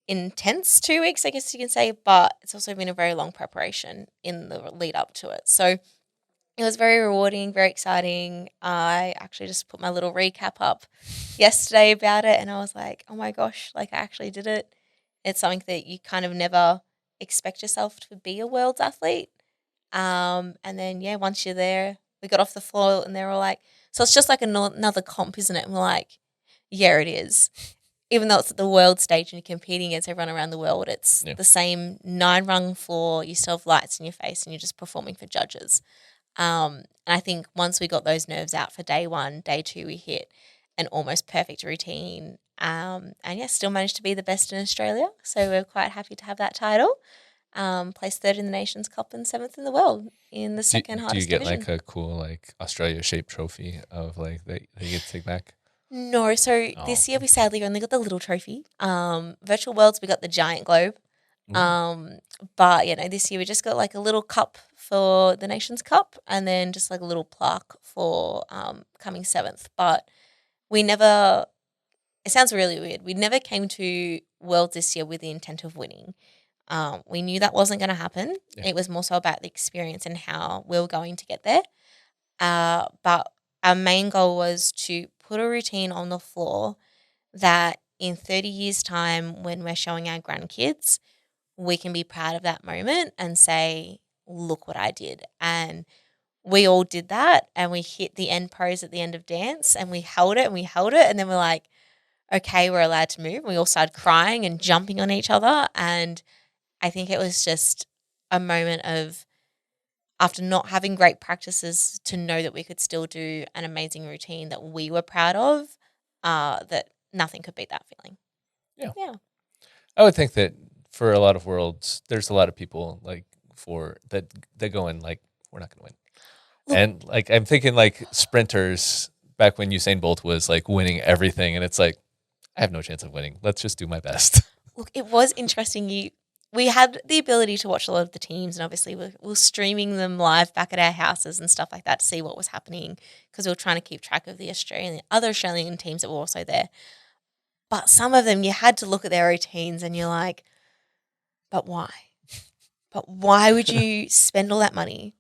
intense 2 weeks, I guess you can say, but it's also been a very long preparation in the lead up to it. So it was very rewarding, very exciting. I actually just put my little recap up yesterday about it, and I was like, oh my gosh, like I actually did it. It's something that you kind of never expect yourself to be a Worlds athlete. And then, yeah, once you're there, we got off the floor and they were like, so it's just like another comp, isn't it? And we're like, yeah, it is. Even though it's at the world stage and you're competing against everyone around the world, it's the same 9-rung floor. You still have lights in your face and you're just performing for judges. And I think once we got those nerves out for day 1, day 2, we hit an almost perfect routine. And yeah, still managed to be the best in Australia. So we're quite happy to have that title. Placed 3rd in the Nations Cup and 7th in the world in the second hardest division. Do you get like a cool like Australia shaped trophy of like that you get to take back? No, so this year we sadly only got the little trophy. Virtual Worlds, we got the giant globe. But this year we just got like a little cup for the Nations Cup and then just like a little plaque for coming 7th. But we never, it sounds really weird, we never came to Worlds this year with the intent of winning. We knew that wasn't going to happen. Yeah. It was more so about the experience and how we were going to get there. But our main goal was to put a routine on the floor that in 30 years' time, when we're showing our grandkids, we can be proud of that moment and say, look what I did. And we all did that, and we hit the end pose at the end of dance, and we held it, and then we're like, okay, we're allowed to move. And we all started crying and jumping on each other, and I think it was just a moment of, after not having great practices, to know that we could still do an amazing routine that we were proud of, that nothing could beat that feeling. Yeah. I would think that for a lot of Worlds, there's a lot of people like for that go in like, we're not going to win. Look, and like, I'm thinking like sprinters back when Usain Bolt was like winning everything. And it's like, I have no chance of winning. Let's just do my best. Look, it was interesting. We had the ability to watch a lot of the teams, and obviously we were streaming them live back at our houses and stuff like that to see what was happening, because we were trying to keep track of the other Australian teams that were also there. But some of them, you had to look at their routines and you're like, but why? But why would you spend all that money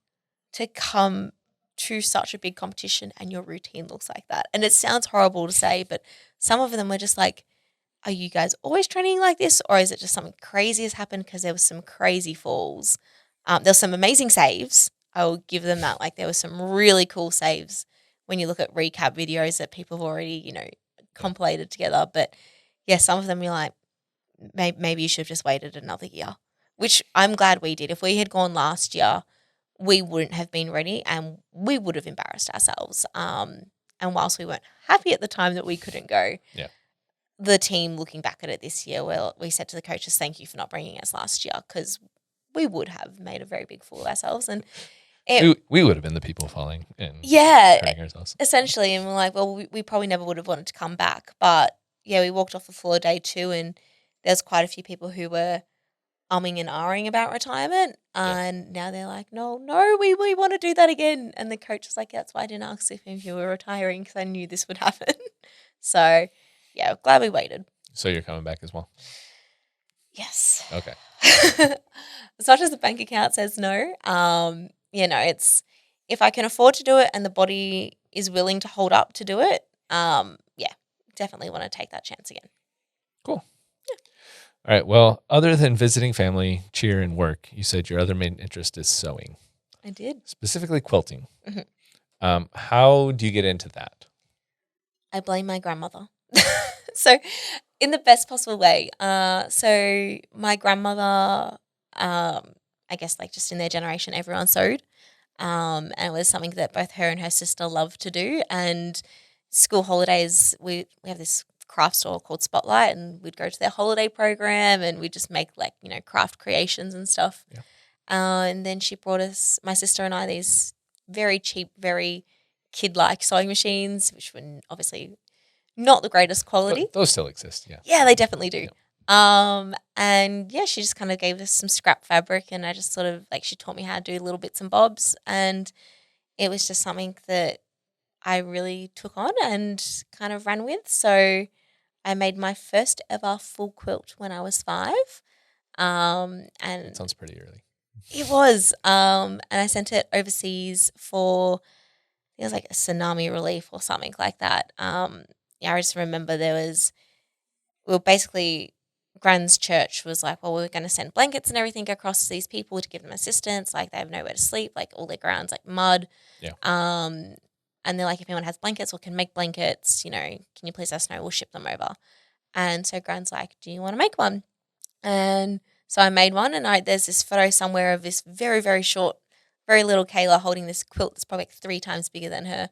to come to such a big competition and your routine looks like that? And it sounds horrible to say, but some of them were just like, are you guys always training like this, or is it just something crazy has happened? Because there was some crazy falls. There's some amazing saves. I will give them that. Like, there were some really cool saves when you look at recap videos that people have already, compilated together. But yeah, some of them you're like, maybe you should have just waited another year, which I'm glad we did. If we had gone last year, we wouldn't have been ready and we would have embarrassed ourselves. And whilst we weren't happy at the time that we couldn't go, the team looking back at it this year, well, we said to the coaches, thank you for not bringing us last year, because we would have made a very big fool of ourselves. And we would have been the people falling and hurting ourselves. Essentially. And we're like, well, we probably never would have wanted to come back. But yeah, we walked off the floor day 2 and there's quite a few people who were umming and ahhing about retirement. And now they're like, no, we want to do that again. And the coach was like, that's why I didn't ask if you were retiring, because I knew this would happen. So yeah, glad we waited. So you're coming back as well? Yes. Okay. As much as the bank account says no, it's, if I can afford to do it and the body is willing to hold up to do it, definitely want to take that chance again. Cool. All right. Well, other than visiting family, cheer, and work, you said your other main interest is sewing, I did. specifically quilting. Mhm. How do you get into that? I blame my grandmother. So, in the best possible way. So my grandmother, I guess like just in their generation, everyone sewed. And it was something that both her and her sister loved to do. And school holidays, we have this craft store called Spotlight, and we'd go to their holiday program and we'd just make like, craft creations and stuff. Yeah. And then she brought us, my sister and I, these very cheap, very kid-like sewing machines, which were obviously not the greatest quality. But those still exist. Yeah. Yeah, they definitely do. Yeah. And yeah, she just kind of gave us some scrap fabric, and I just sort of like, she taught me how to do little bits and bobs, and it was just something that I really took on and kind of ran with. So I made my first ever full quilt when I was 5. And That sounds pretty early. it was, and I sent it overseas for, I think it was like a tsunami relief or something like that. Yeah, I just remember basically, Gran's church was like, well, we're going to send blankets and everything across to these people to give them assistance. Like, they have nowhere to sleep. Like, all their ground's like mud. Yeah. And they're like, if anyone has blankets or can make blankets, can you please let us know? We'll ship them over. And so Gran's like, do you want to make one? And so I made one, and there's this photo somewhere of this very, very short, very little Kayla holding this quilt that's probably like 3 times bigger than her.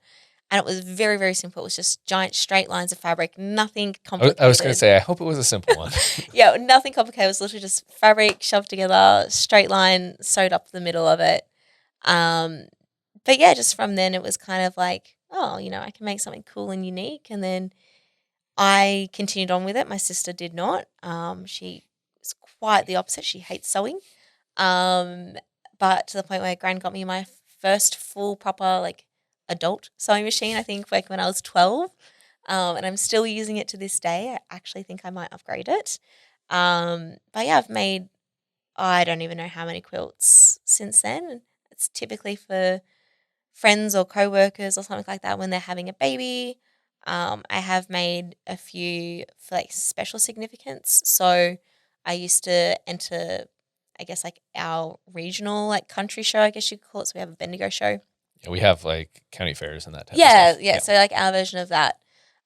And it was very, very simple. It was just giant straight lines of fabric, nothing complicated. I was going to say, I hope it was a simple one. Yeah, nothing complicated. It was literally just fabric shoved together, straight line, sewed up the middle of it. But yeah, just from then it was kind of like, oh, I can make something cool and unique. And then I continued on with it. My sister did not. She was quite the opposite. She hates sewing. But to the point where Gran got me my first full proper like adult sewing machine, I think like when I was 12. And I'm still using it to this day. I actually think I might upgrade it. But yeah, I've made, I don't even know how many quilts since then. It's typically for friends or co-workers or something like that when they're having a baby. I have made a few for like special significance. So I used to enter, I guess, like our regional like country show, I guess you could call it. So we have a Bendigo show. Yeah, we have like county fairs and that type of Yeah, stuff. yeah. So like our version of that,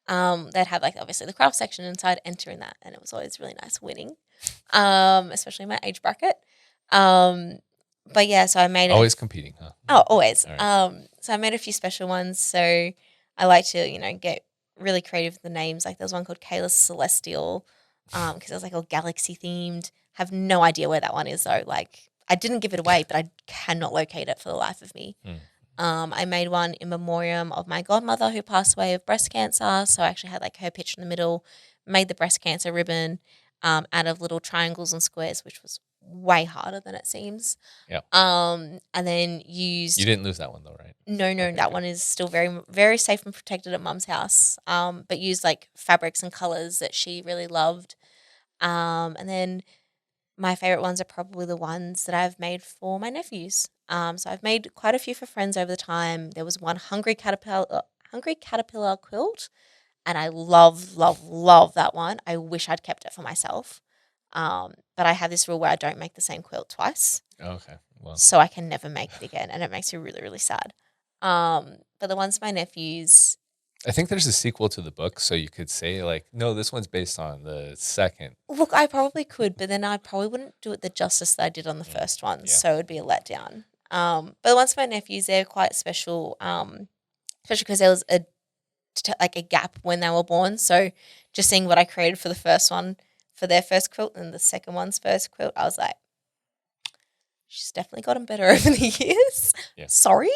they'd have like obviously the craft section inside, entering that, and it was always really nice winning, especially my age bracket. But yeah, so I made Always competing, huh? Oh, always. All right. So I made a few special ones. So I like to, get really creative with the names. Like there was one called Kayla Celestial, because it was like all galaxy themed. Have no idea where that one is though. Like I didn't give it away, but I cannot locate it for the life of me. I made one in memoriam of my godmother who passed away of breast cancer. So I actually had like her picture in the middle, made the breast cancer ribbon out of little triangles and squares, which was way harder than it seems. Yeah. And then used. You didn't lose that one though, right? No, Okay, that good. one is still very, very safe and protected at Mum's house. But used like fabrics and colors that she really loved. And then my favorite ones are probably the ones that I've made for my nephews. So I've made quite a few for friends over the time. There was one Hungry Caterpillar quilt, and I love that one. I wish I'd kept it for myself. But I have this rule where I don't make the same quilt twice. Okay. Well, So I can never make it again, and it makes me really, really sad. But the ones my nephews, I think there's a sequel to the book, so you could say like, no, this one's based on the second. look, I probably could, but then I probably wouldn't do it the justice that I did on the first one, Yeah. so it would be a letdown. But the ones for my nephews, they're quite special, especially because there was a gap when they were born. So just seeing what I created for the first one, for their first quilt, and the second one's first quilt, I was like, she's definitely gotten better over the years. Yeah. Sorry.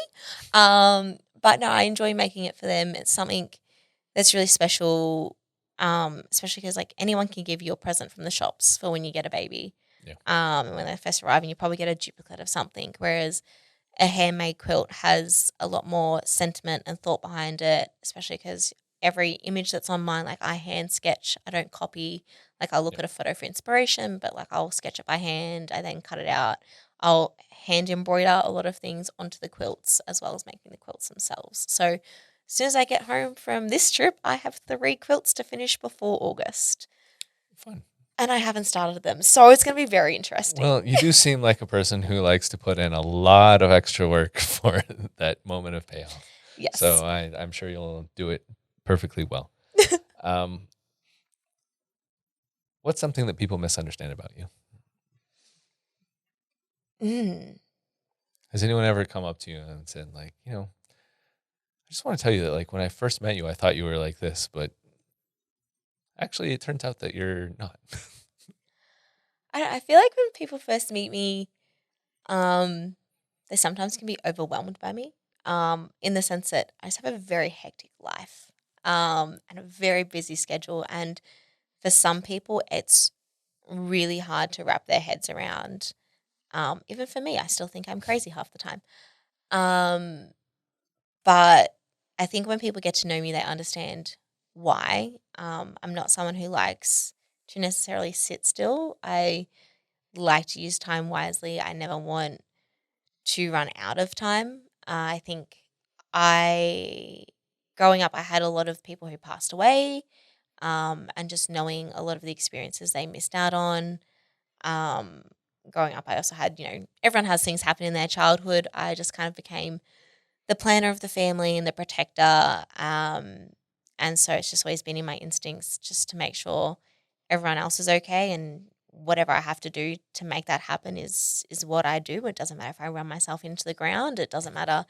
But no, I enjoy making it for them. It's something that's really special, especially because like anyone can give you a present from the shops for when you get a baby. Yeah. And when they first arrive, and you probably get a duplicate of something, whereas a handmade quilt has a lot more sentiment and thought behind it, especially because every image that's on mine, like I hand sketch, I don't copy. Like I'll look at a photo for inspiration, but like I'll sketch it by hand, I then cut it out. I'll hand embroider a lot of things onto the quilts as well as making the quilts themselves. So as soon as I get home from this trip, I have 3 quilts to finish before August. Fun. And I haven't started them. So it's going to be very interesting. Well, you do seem like a person who likes to put in a lot of extra work for that moment of payoff. Yes. So I'm sure you'll do it perfectly well. What's something that people misunderstand about you? Has anyone ever come up to you and said, like, I just want to tell you that, like, when I first met you, I thought you were like this, but actually it turns out that you're not. I feel like when people first meet me, they sometimes can be overwhelmed by me, in the sense that I just have a very hectic life, and a very busy schedule. And for some people, it's really hard to wrap their heads around. Even for me, I still think I'm crazy half the time. But I think when people get to know me, they understand why. I'm not someone who likes to necessarily sit still. I like to use time wisely. I never want to run out of time. I think growing up, I had a lot of people who passed away, and just knowing a lot of the experiences they missed out on. Growing up, I also had, everyone has things happen in their childhood. I just kind of became the planner of the family and the protector. And so it's just always been in my instincts just to make sure everyone else is okay, and whatever I have to do to make that happen is what I do. It doesn't matter if I run myself into the ground. It doesn't matter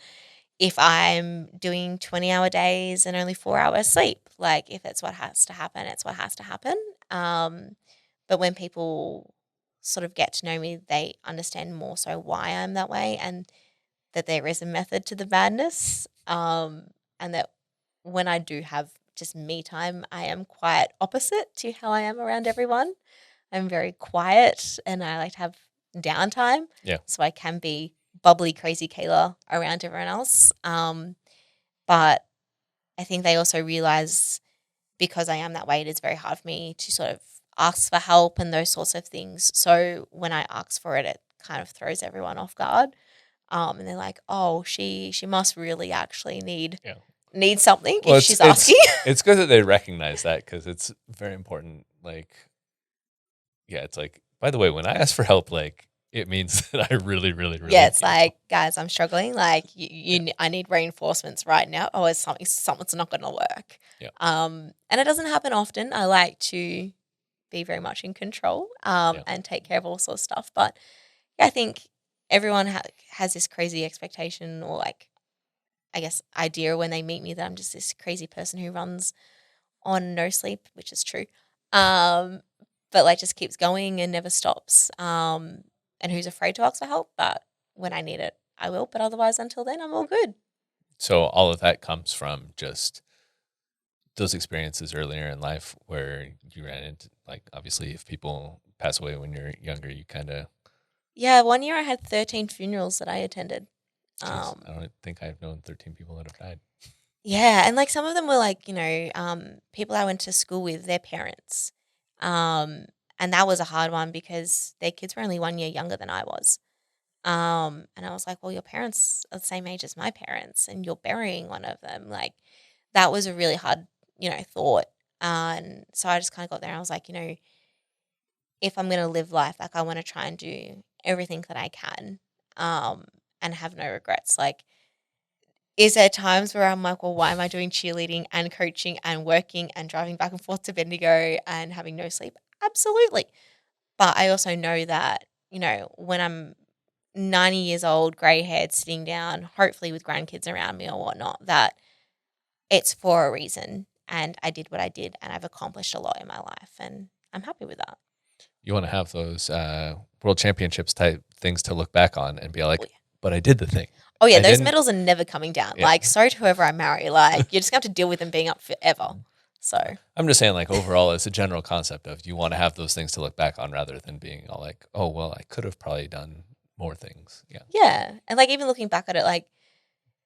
if I'm doing 20-hour days and only 4 hours sleep. Like, if it's what has to happen, it's what has to happen. But when people sort of get to know me, they understand more so why I'm that way, and that there is a method to the madness, and that when I do have just me time, I am quite opposite to how I am around everyone. I'm very quiet and I like to have downtime. Yeah. So I can be bubbly, crazy Kayla around everyone else. But I think they also realize, because I am that way, it is very hard for me to sort of ask for help and those sorts of things. So when I ask for it, it kind of throws everyone off guard. And they're like, oh, she must really actually need something if she's asking. It's good that they recognize that, because it's very important. Like, it's like, by the way, when I ask for help, like, it means that I really, really, really. Yeah, it's like, guys, I'm struggling. Like, I need reinforcements right now. Oh, it's something's not going to work. Yeah. And it doesn't happen often. I like to be very much in control, and take care of all sorts of stuff. But I think everyone has this crazy expectation, or like, I guess, idea when they meet me that I'm just this crazy person who runs on no sleep, which is true. But like just keeps going and never stops. And who's afraid to ask for help, but when I need it, I will. But otherwise, until then, I'm all good. So all of that comes from just those experiences earlier in life where you ran into, like, obviously if people pass away when you're younger, you kind of. Yeah, one year I had 13 funerals that I attended. I don't think I've known 13 people that have died. Yeah, and like some of them were like, people I went to school with, their parents. And that was a hard one because their kids were only 1 year younger than I was. And I was like, well, your parents are the same age as my parents and you're burying one of them. Like, that was a really hard, thought. And so I just kind of got there and I was like, if I'm going to live life, like, I want to try and do everything that I can, and have no regrets. Like, is there times where I'm like, well, why am I doing cheerleading and coaching and working and driving back and forth to Bendigo and having no sleep? Absolutely. But I also know that, when I'm 90 years old, grey-haired, sitting down, hopefully with grandkids around me or whatnot, that it's for a reason. And I did what I did and I've accomplished a lot in my life and I'm happy with that. You want to have those world championships type things to look back on and be like, but I did the thing. Oh, yeah, those medals are never coming down. Yeah. Like, sorry to whoever I marry. Like, you're just going to have to deal with them being up forever. So I'm just saying, like, overall, it's a general concept of you want to have those things to look back on rather than being all like, oh, well, I could have probably done more things. Yeah. Yeah. And, like, even looking back at it, like,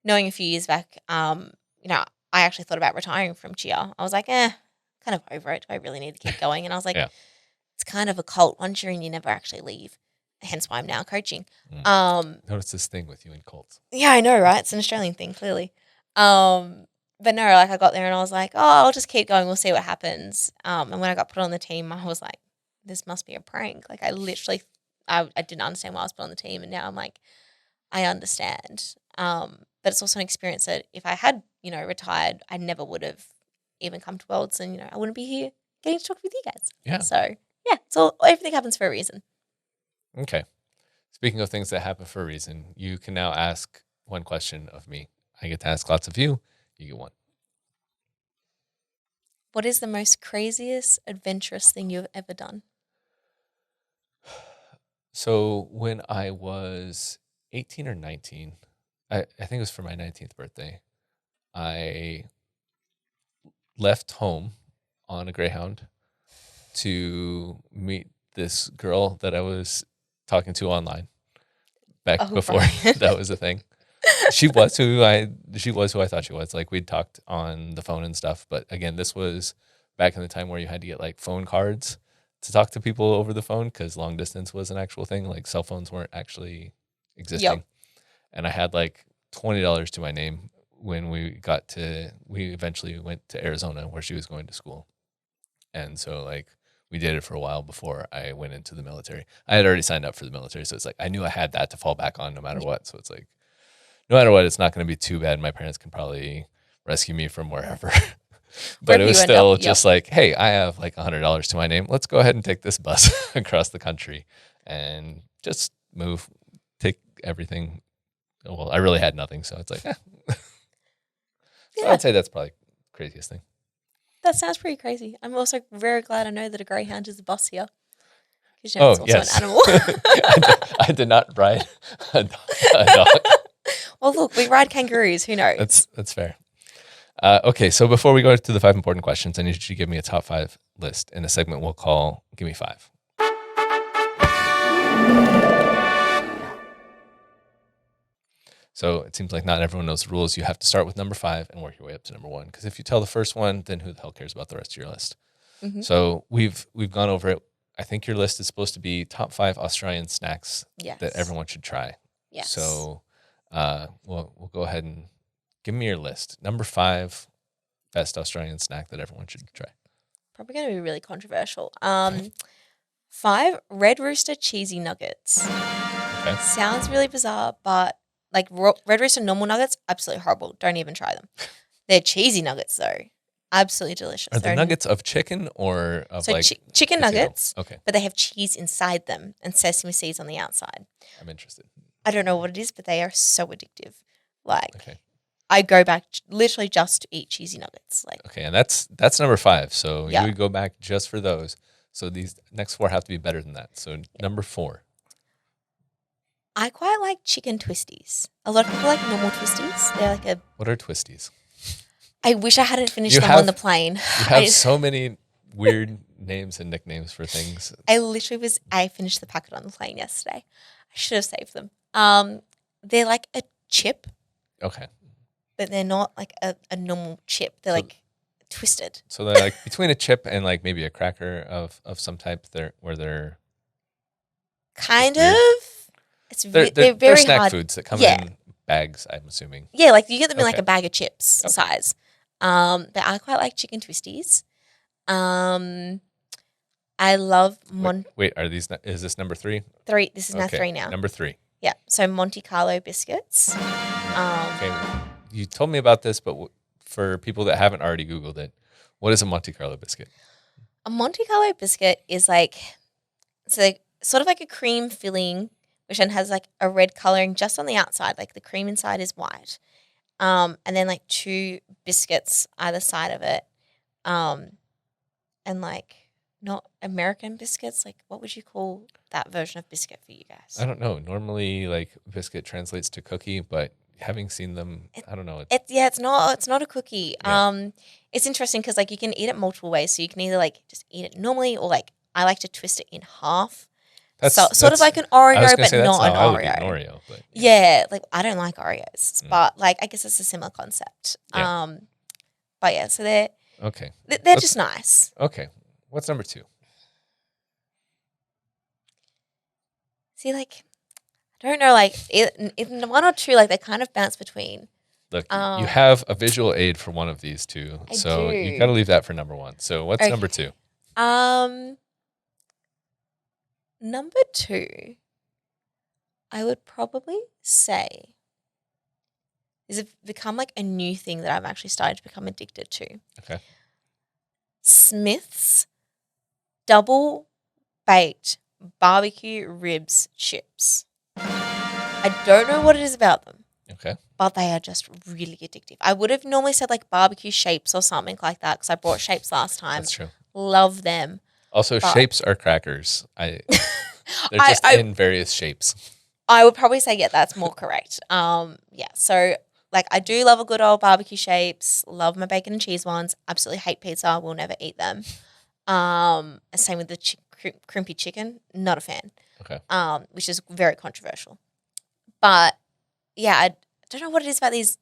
knowing a few years back, I actually thought about retiring from cheer. I was like, kind of over it. Do I really need to keep going? And I was like, it's kind of a cult once you're in, you never actually leave. Hence why I'm now coaching. Notice this thing with you in cults. Yeah, I know, right? It's an Australian thing, clearly. But no, I got there and I was like, oh, I'll just keep going. We'll see what happens. And when I got put on the team, I was like, this must be a prank. Like I literally, I didn't understand why I was put on the team, and now I'm like, I understand. But it's also an experience that if I had, retired, I never would have even come to Worlds, and I wouldn't be here getting to talk with you guys. Yeah. So yeah, everything happens for a reason. Okay. Speaking of things that happen for a reason, you can now ask one question of me. I get to ask lots of you. You get one. What is the most craziest, adventurous thing you've ever done? So when I was 18 or 19, I think it was for my 19th birthday, I left home on a Greyhound to meet this girl that I was talking to online back before Brian. that was a thing. She was who I thought she was. Like we'd talked on the phone and stuff, but again, this was back in the time where you had to get like phone cards to talk to people over the phone because long distance was an actual thing. Like cell phones weren't actually existing. Yep. And I had like $20 to my name when we eventually went to Arizona where she was going to school. And so like we did it for a while before I went into the military. I had already signed up for the military. So it's like, I knew I had that to fall back on no matter what. So it's like, no matter what, it's not going to be too bad. My parents can probably rescue me from wherever. But it was still just like, hey, I have like $100 to my name. Let's go ahead and take this bus across the country and just move, take everything. Well, I really had nothing. So it's like, So I'd say that's probably the craziest thing. That sounds pretty crazy. I'm also very glad I know that a greyhound is the boss here. Because it's also yes. an animal. I did not ride a dog. Well, look, we ride kangaroos. Who knows? That's fair. Okay, so before we go to the 5 important questions, I need you to give me a top 5 list in a segment we'll call Give Me 5. So it seems like not everyone knows the rules. You have to start with number 5 and work your way up to number 1. Because if you tell the first one, then who the hell cares about the rest of your list? Mm-hmm. So we've gone over it. I think your list is supposed to be top 5 Australian snacks that everyone should try. Yes. So we'll go ahead and give me your list. Number 5 best Australian snack that everyone should try. Probably going to be really controversial. 5 Red Rooster cheesy nuggets. Okay. Sounds really bizarre, but like Red Rooster normal nuggets, absolutely horrible. Don't even try them. They're cheesy nuggets though. Absolutely delicious. Are the nuggets of chicken or of chicken potato? nuggets? Okay. But they have cheese inside them and sesame seeds on the outside. I'm interested. I don't know what it is, but they are so addictive. Like, okay. I go back literally just to eat cheesy nuggets. Like, okay, and that's number 5. So Yeah. you would go back just for those. So these next 4 have to be better than that. So number 4. I quite like chicken twisties. A lot of people like normal twisties. They're like a. What are twisties? I wish I hadn't finished them on the plane. You have so many weird names and nicknames for things. I finished the packet on the plane yesterday. I should have saved them. They're like a chip, Okay. but they're not like a normal chip. They're like twisted. So they're like between a chip and like maybe a cracker of some type. They're kind weird. of. They're very they're snack hard. foods that come in bags, I'm assuming. Yeah, like you get them in like Okay. a bag of chips size. But I quite like chicken twisties. I love Wait, is this number 3? 3. This is now Okay, 3 now. Number 3. Yeah. So Monte Carlo biscuits. Okay. You told me about this, but for people that haven't already Googled it, what is a Monte Carlo biscuit? A Monte Carlo biscuit is like sort of like a cream filling, which then has like a red coloring just on the outside. Like the cream inside is white. And then like 2 biscuits either side of it. And like not American biscuits. Like what would you call that version of biscuit for you guys? I don't know. Normally, like biscuit translates to cookie, but having seen them, I don't know. It's not a cookie. Yeah. It's interesting because like you can eat it multiple ways. So you can either like just eat it normally, or like I like to twist it in half. Sort of like an Oreo, but not an Oreo. But yeah, like I don't like Oreos, but like I guess it's a similar concept. Yeah. But yeah, so they're okay. They're just nice. Okay, what's number 2? See, like I don't know, like in 1 or 2, like they kind of bounce between. Look, you have a visual aid for one of these 2, so do. you got to leave that for number 1. So what's Okay. number 2? Number 2, I would probably say is it become like a new thing that I've actually started to become addicted to. Okay. Smith's double baked barbecue ribs chips. I don't know what it is about them, Okay. but they are just really addictive. I would have normally said like barbecue shapes or something like that because I brought shapes last time. That's true. Love them. Also, But- shapes are crackers. They're just in various shapes. I would probably say, yeah, that's more correct. Yeah, so like I do love a good old barbecue shapes. Love my bacon and cheese ones. Absolutely hate pizza. Will never eat them. Same with the crimpy chicken. Not a fan. Okay. Which is very controversial. But yeah, I don't know what it is about these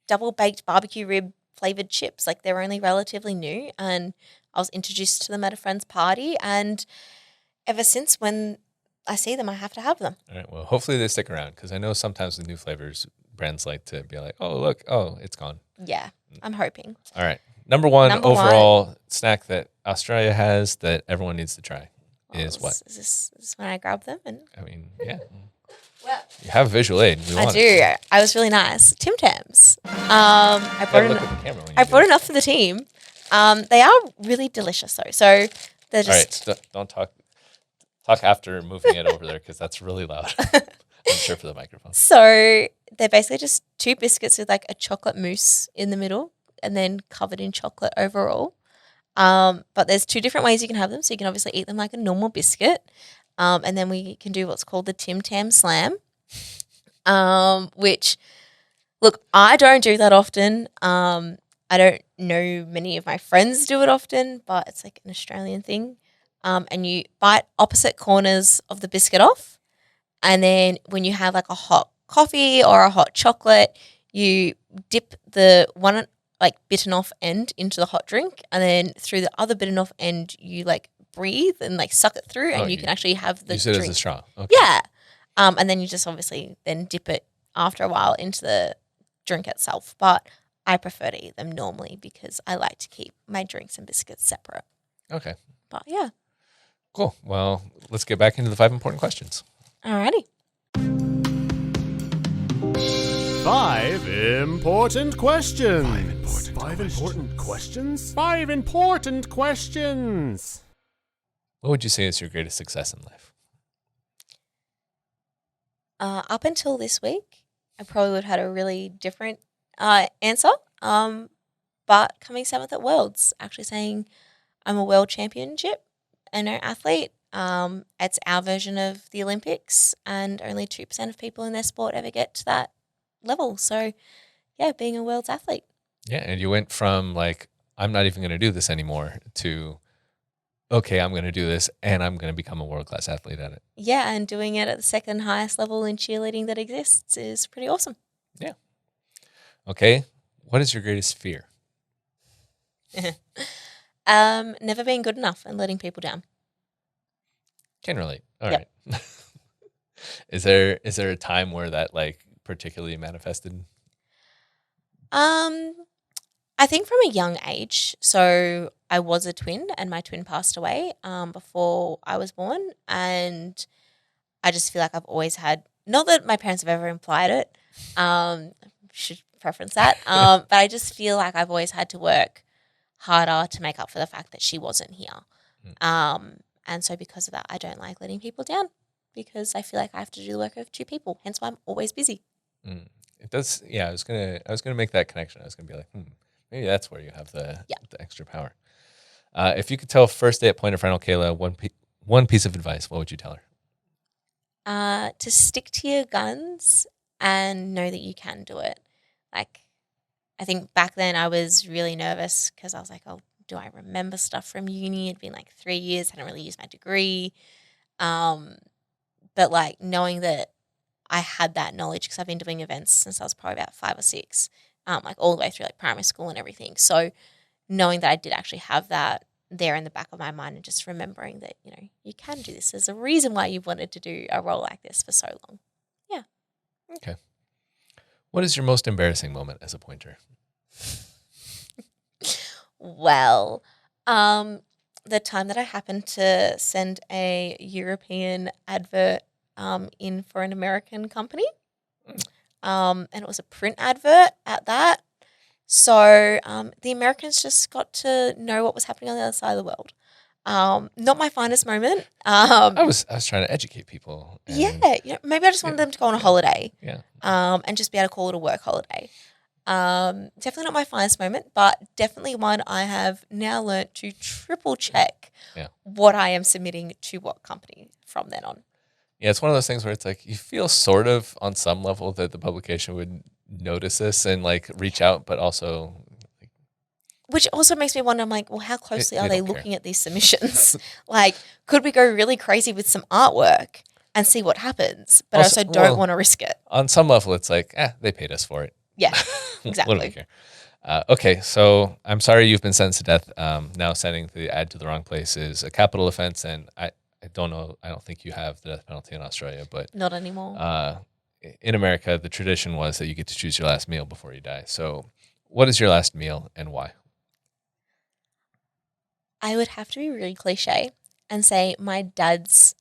double baked barbecue rib flavored chips. Like they're only relatively new, and I was introduced to them at a friend's party, and ever since when I see them, I have to have them. All right. Well, hopefully they stick around because I know sometimes with new flavors, brands like to be like, oh, look, oh, it's gone. Yeah, I'm hoping. All right. Number one Number overall snack that Australia has that everyone needs to try is Well, what? Is this when I grab them? And I mean, yeah. well, You have visual aid. We I want do. it. I was really nice. Tim Tams. I You brought gotta look en- at the camera when you I do brought it. enough for the team. They are really delicious though. So they're All right. just Don't talk after moving it over there because that's really loud. I'm sure for the microphone. so they're basically just 2 biscuits with like a chocolate mousse in the middle and then covered in chocolate overall. But there's 2 different ways you can have them. So you can obviously eat them like a normal biscuit. And then we can do what's called the Tim Tam Slam. Which look, I don't do that often. I don't know many of my friends do it often, but it's like an Australian thing. And you bite opposite corners of the biscuit off. And then when you have like a hot coffee or a hot chocolate, you dip the one like bitten off end into the hot drink. And then through the other bitten off end, you like breathe and like suck it through and Oh, you can actually have the Use it drink. as a straw. Okay. Yeah. And then you just obviously then dip it after a while into the drink itself. But I prefer to eat them normally because I like to keep my drinks and biscuits separate. Okay. But yeah. Cool. Well, let's get back into the 5 important questions. Alrighty. 5 important questions. 5 important questions? 5 important questions. What would you say is your greatest success in life? Up until this week, I probably would have had a really different answer. But coming 7th at Worlds, actually saying I'm a world championship and an athlete. It's our version of the Olympics, and only 2% of people in their sport ever get to that level. So, yeah, being a world's athlete. Yeah, and you went from like, I'm not even going to do this anymore to, okay, I'm going to do this and I'm going to become a world-class athlete at it. Yeah, and doing it at the second highest level in cheerleading that exists is pretty awesome. Yeah. Okay. What is your greatest fear? Never being good enough and letting people down. Can relate. All Yep. right. Is there a time where that like particularly manifested? I think from a young age. So I was a twin and my twin passed away before I was born. And I just feel like I've always had, not that my parents have ever implied it, should preference that, but I just feel like I've always had to work harder to make up for the fact that she wasn't here. And so because of that, I don't like letting people down because I feel like I have to do the work of 2 people. Hence why I'm always busy. It does. Yeah, I was gonna make that connection. I was gonna be like, maybe that's where you have the extra power. If you could tell first day at Point of Rental Kayla one piece of advice, what would you tell her? To stick to your guns and know that you can do it. Like, I think back then I was really nervous because I was like, oh, do I remember stuff from uni? It'd been like 3 years, hadn't really used my degree. But like knowing that I had that knowledge because I've been doing events since I was probably about 5 or 6, like all the way through like primary school and everything. So knowing that I did actually have that there in the back of my mind and just remembering that, you know, you can do this. There's a reason why you've wanted to do a role like this for so long. Yeah. Okay. What is your most embarrassing moment as a pointer? Well, the the time that I happened to send a European advert in for an American company. And it was a print advert at that. So the Americans just got to know what was happening on the other side of the world. Not my finest moment. I was trying to educate people. Maybe I just wanted them to go on a holiday. Yeah. And just be able to call it a work holiday. Definitely not my finest moment, but definitely one I have now learnt to triple check what I am submitting to what company from then on. Yeah, it's one of those things where it's like you feel sort of on some level that the publication would notice this and like reach out, but also which also makes me wonder, I'm like, well, how closely are they they don't care. looking at these submissions? Like, could we go really crazy with some artwork and see what happens? But Also- I also don't well- want to risk it. on some level it's like, they paid us for it. Yeah, What do we exactly. care? Okay, so I'm sorry you've been sentenced to death. Now sending the ad to the wrong place is a capital offense, and I don't know. I don't think you have the death penalty in Australia, but Not anymore. in America, the tradition was that you get to choose your last meal before you die. So, what is your last meal and why? I would have to be really cliche and say my dad's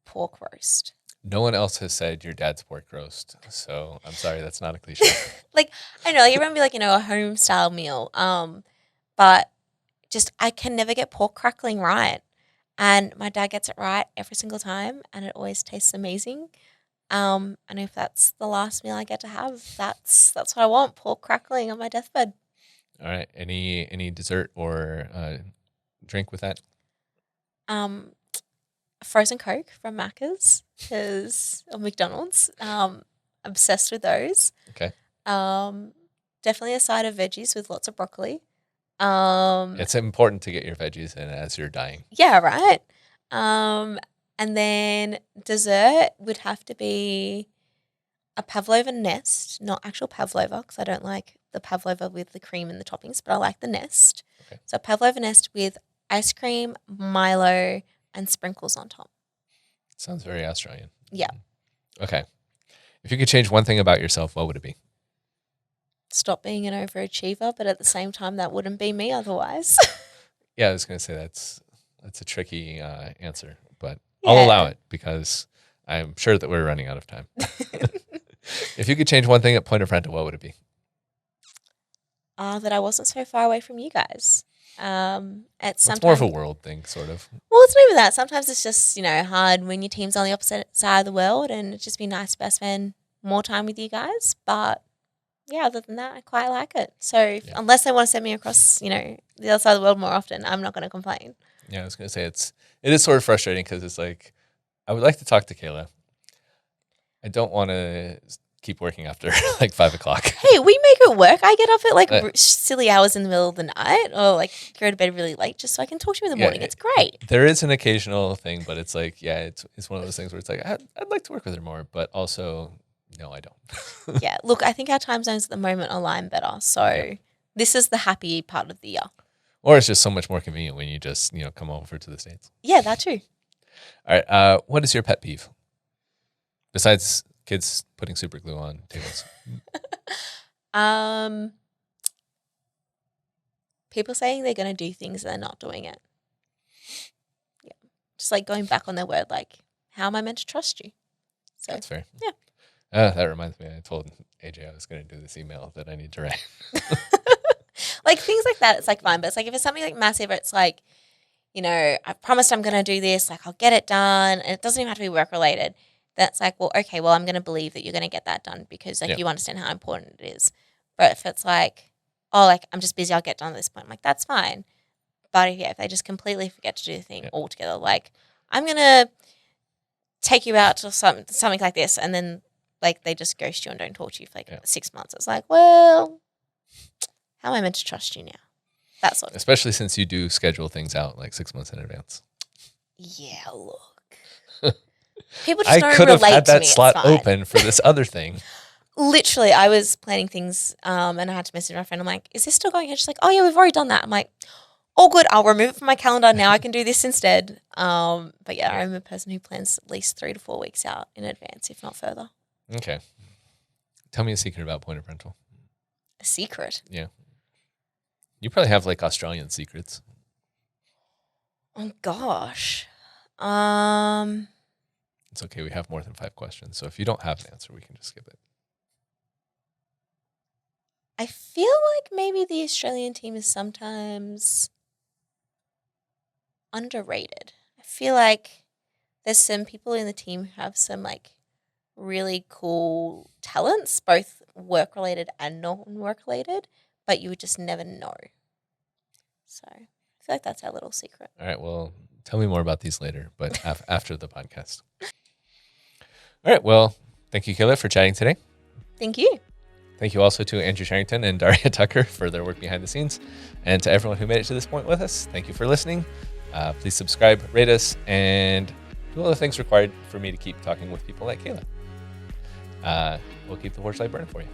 pork roast. No one else has said your dad's pork roast, so I'm sorry, that's not a cliche. Like, I know, like, it would be like, a home style meal. But just, I can never get pork crackling right. And my dad gets it right every single time, and it always tastes amazing. And if that's the last meal I get to have, that's what I want, pork crackling on my deathbed. All right, any dessert or drink with that? Frozen Coke from Macca's or McDonald's. Obsessed with those. Okay. Definitely a side of veggies with lots of broccoli. It's important to get your veggies in as you're dying. Yeah, right. And then dessert would have to be a pavlova nest, not actual pavlova, because I don't like the pavlova with the cream and the toppings, but I like the nest. Okay. So a pavlova nest with ice cream, Milo, and sprinkles on top. Sounds very Australian. Yeah. Okay. If you could change one thing about yourself, what would it be? Stop being an overachiever, but at the same time, that wouldn't be me otherwise. Yeah, I was going to say that's a tricky answer, but I'll allow it because I'm sure that we're running out of time. If you could change one thing at Point of Rental, what would it be? That I wasn't so far away from you guys. It's more of a world thing, sort of. Well, it's not even that. Sometimes it's just, hard when your team's on the opposite side of the world, and it'd just be nice to spend more time with you guys. But yeah, other than that, I quite like it. So unless they want to send me across, the other side of the world more often, I'm not going to complain. Yeah, I was going to say it is sort of frustrating because it's like, I would like to talk to Kayla. I don't want to keep working after like 5 o'clock. Hey, we make it work. I get up at like silly hours in the middle of the night, or like go to bed really late just so I can talk to you in the morning. It's great. There is an occasional thing, but it's like, it's one of those things where it's like, I'd like to work with her more, but also, no, I don't. Yeah, look, I think our time zones at the moment align better. So this is the happy part of the year. Or it's just so much more convenient when you just, come over to the States. Yeah, that too. All right. What is your pet peeve? Besides kids putting super glue on tables. People saying they're going to do things and they're not doing it. Yeah. Just like going back on their word, like, how am I meant to trust you? So That's fair. Yeah. That reminds me, I told AJ I was going to do this email that I need to write. like things like that, it's like fine. But it's like if it's something like massive, it's like, I promised I'm going to do this, like I'll get it done. And it doesn't even have to be work related. That's like, well, okay, well, I'm going to believe that you're going to get that done because like you understand how important it is. But if it's like, oh, like I'm just busy, I'll get done at this point. I'm like, that's fine. But if they just completely forget to do the thing altogether, like I'm going to take you out to something like this. And then like they just ghost you and don't talk to you for like 6 months. It's like, well, how am I meant to trust you now? That sort of Especially since you do schedule things out like 6 months in advance. Yeah, look. People just I don't could have relate had to that me. slot It's fine. open for this other thing. Literally, I was planning things and I had to message my friend. I'm like, is this still going ahead? She's like, oh, yeah, we've already done that. I'm like, oh, good. I'll remove it from my calendar. Now I can do this instead. But yeah, I'm a person who plans at least 3 to 4 weeks out in advance, if not further. Okay. Tell me a secret about Point of Rental. A secret? Yeah. You probably have like Australian secrets. Oh gosh. It's okay. We have more than 5 questions. So if you don't have an answer, we can just skip it. I feel like maybe the Australian team is sometimes underrated. I feel like there's some people in the team who have some like really cool talents, both work related and non-work related, but you would just never know. So I feel like that's our little secret. All right. Well, tell me more about these later, but after the podcast. All right. Well, thank you, Kayla, for chatting today. Thank you. Thank you also to Andrew Sherrington and Daria Tucker for their work behind the scenes. And to everyone who made it to this point with us, thank you for listening. Please subscribe, rate us, and do all the things required for me to keep talking with people like Kayla. We'll keep the porch light burning for you.